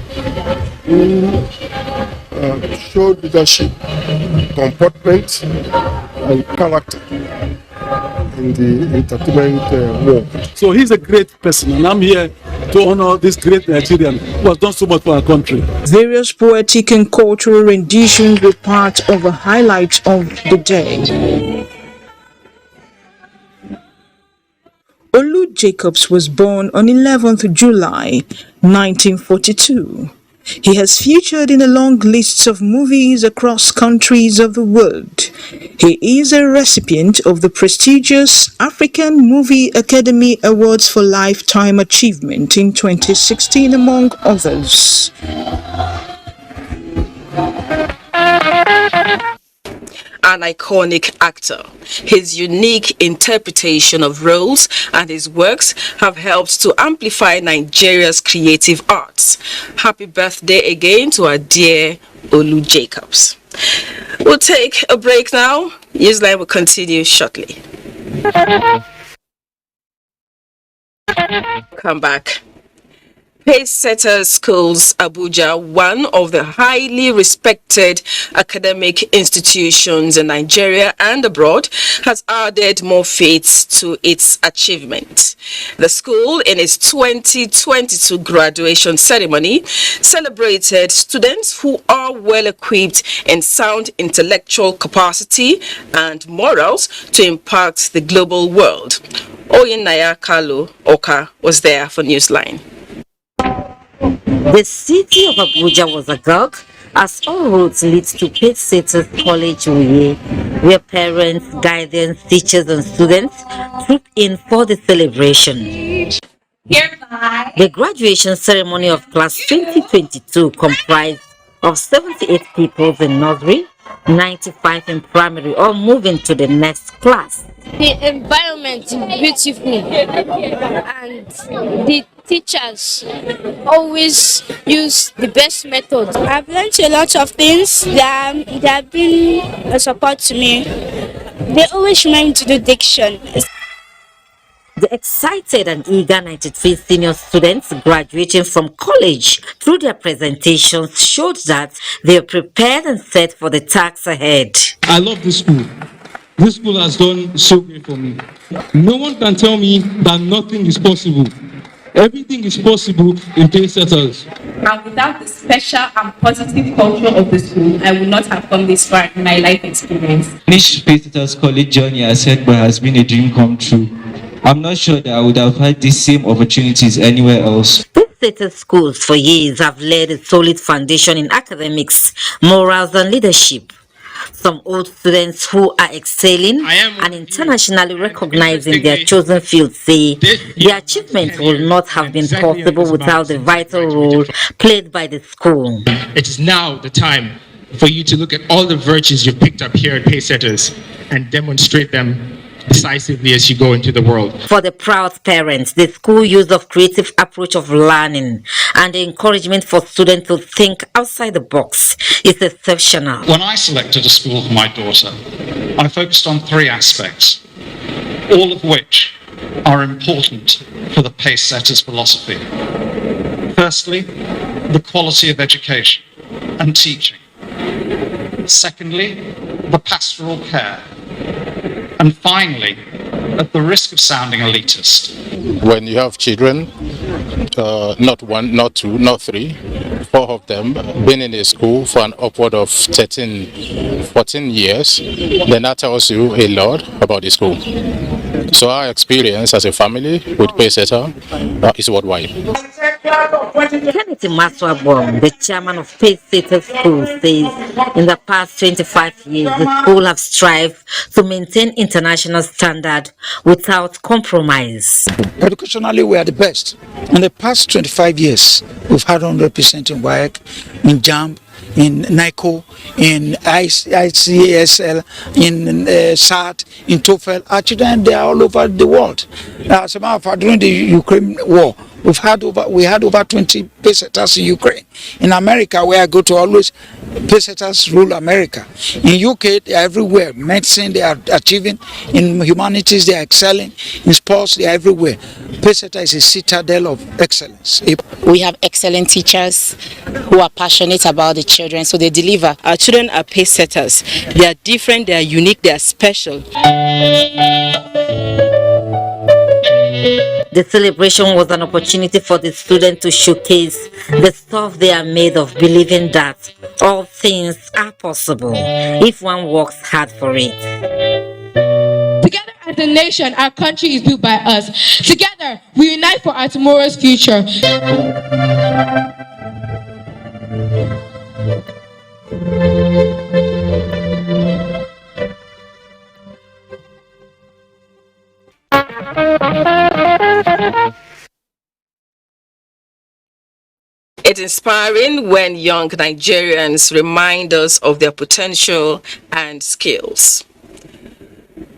who showed leadership, comportment, and character in the entertainment world. So he's a great person, and I'm here to honor this great Nigerian who has done so much for our country. Various poetic and cultural renditions were part of the highlights of the day. Olu Jacobs was born on 11th July 1942. He has featured in a long list of movies across countries of the world. He is a recipient of the prestigious African Movie Academy Awards for Lifetime Achievement in 2016, among others. An iconic actor. His unique interpretation of roles and his works have helped to amplify Nigeria's creative arts. Happy birthday again to our dear Olu Jacobs. We'll take a break now. Newsline will continue shortly. Come back. Pacesetter Schools Abuja, one of the highly respected academic institutions in Nigeria and abroad, has added more feats to its achievement. The school, in its 2022 graduation ceremony, celebrated students who are well equipped in sound intellectual capacity and morals to impact the global world. Oyinaya Kalu Oka was there for Newsline. The city of Abuja was agog as all roads lead to Pacesetter College Uye, where parents, guardians, teachers and students trooped in for the celebration. The graduation ceremony of class 2022 comprised of 78 pupils in nursery, 95 in primary, all moving to the next class. The environment is beautiful and the teachers always use the best methods. I've learned a lot of things. They have been a support to me. They always remind me to do diction. The excited and eager 93 senior students graduating from college through their presentations showed that they are prepared and set for the tasks ahead. I love this school. This school has done so great for me. No one can tell me that nothing is possible. Everything is possible in Pacesetters. And without the special and positive culture of the school, I would not have come this far in my life experience. Finish Pacesetters college journey as said but has been a dream come true. I'm not sure that I would have had these same opportunities anywhere else. Pacesetter schools for years have laid a solid foundation in academics, morals and leadership. Some old students who are excelling and internationally recognized in their chosen field say their achievements would not have been possible without the vital role played by the school. It is now the time for you to look at all the virtues you've picked up here at Pacesetters and demonstrate them decisively as you go into the world. For the proud parents, the school use of creative approach of learning and the encouragement for students to think outside the box is exceptional. When I selected a school for my daughter, I focused on 3 aspects, all of which are important for the pace setters philosophy. Firstly, the quality of education and teaching. Secondly, the pastoral care. And finally, at the risk of sounding elitist, when you have children, not 1, not 2, not 3, 4 of them been in a school for an upward of 13, 14 years, then that tells you a lot about the school. So our experience as a family with Paysetter is worldwide. Kenneth Maswabong, the chairman of Paysetter School, says in the past 25 years, the school have strived to maintain international standard without compromise. Educationally, we are the best. In the past 25 years, we've had 100% in WAEC, in JAMB, in NICO, in ICSL, in SAT, in TOEFL. Our children, they are all over the world. As a matter of fact, during the Ukraine war, we had over 20 Paysetters in Ukraine. In America, where I go to, always Paysetters rule America. In UK, they are everywhere. Medicine, they are achieving. In humanities, they are excelling. In sports, they are everywhere. Paysetter is a citadel of excellence. We have excellent teachers who are passionate about the children, so they deliver. Our children are Paysetters. They are different, they are unique, they are special. The celebration was an opportunity for the students to showcase the stuff they are made of, believing that all things are possible if one works hard for it. Together as a nation, our country is built by us. Together, we unite for our tomorrow's future. It's inspiring when young Nigerians remind us of their potential and skills.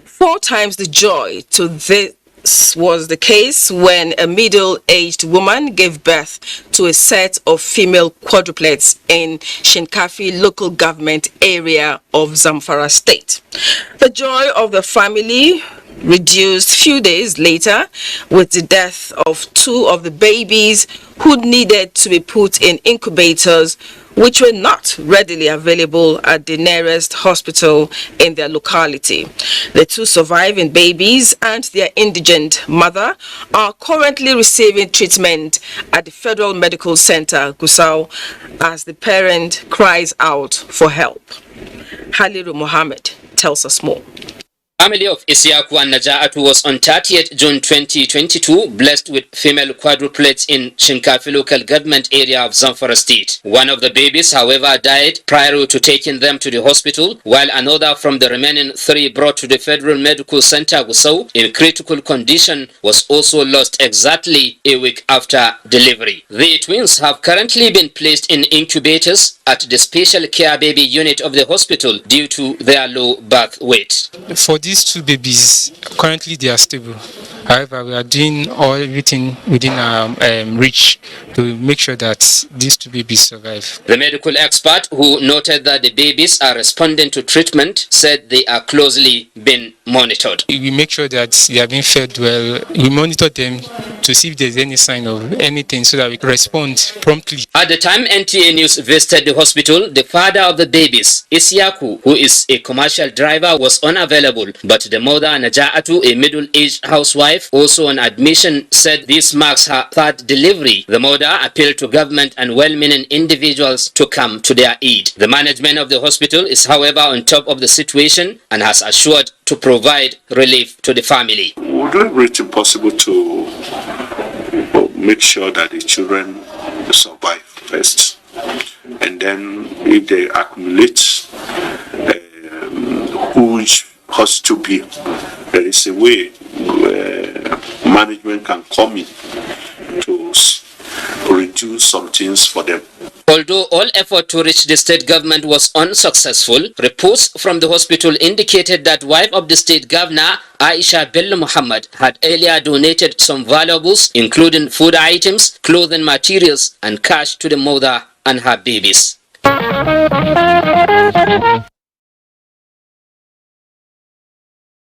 4 times the joy to this was the case when a middle-aged woman gave birth to a set of female quadruplets in Shinkafi local government area of Zamfara state. The joy of the family reduced few days later with the death of 2 of the babies who needed to be put in incubators, which were not readily available at the nearest hospital in their locality. The 2 surviving babies and their indigent mother are currently receiving treatment at the Federal Medical Center, Gusau, as the parent cries out for help. Haliru Mohammed tells us more. Family of Isiaku and Naja'atu was on 30th June 2022 blessed with female quadruplets in Shinkafi local government area of Zamfara state. One of the babies, however, died prior to taking them to the hospital, while another from the remaining 3 brought to the Federal Medical Center Gusau in critical condition was also lost exactly a week after delivery. The twins have currently been placed in incubators at the special care baby unit of the hospital due to their low birth weight. For these 2 babies, currently they are stable. However, we are doing everything within our reach to make sure that these 2 babies survive. The medical expert, who noted that the babies are responding to treatment, said they are closely being monitored. We make sure that they are being fed well. We monitor them to see if there's any sign of anything so that we can respond promptly. At the time NTA News visited the hospital, the father of the babies, Isiaku, who is a commercial driver, was unavailable, but the mother, Naja'atu, a middle-aged housewife, also on admission, said this marks her 3rd delivery. The mother appealed to government and well-meaning individuals to come to their aid. The management of the hospital is, however, on top of the situation and has assured to provide relief to the family. We'll do everything possible to make sure that the children survive first, and then if they accumulate huge hospital bill, there is a way management can come in to reduce do some things for them. Although all effort to reach the state government was unsuccessful, reports from the hospital indicated that wife of the state governor, Aisha Bello Muhammad, had earlier donated some valuables, including food items, clothing materials, and cash to the mother and her babies.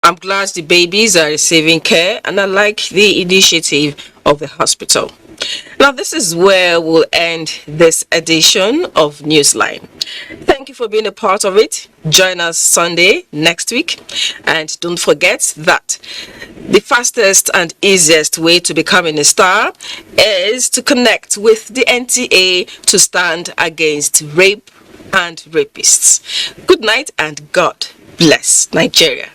I'm glad the babies are receiving care, and I like the initiative of the hospital. Now, this is where we'll end this edition of Newsline. Thank you for being a part of it. Join us Sunday next week. And don't forget that the fastest and easiest way to becoming a star is to connect with the NTA to stand against rape and rapists. Good night and God bless Nigeria.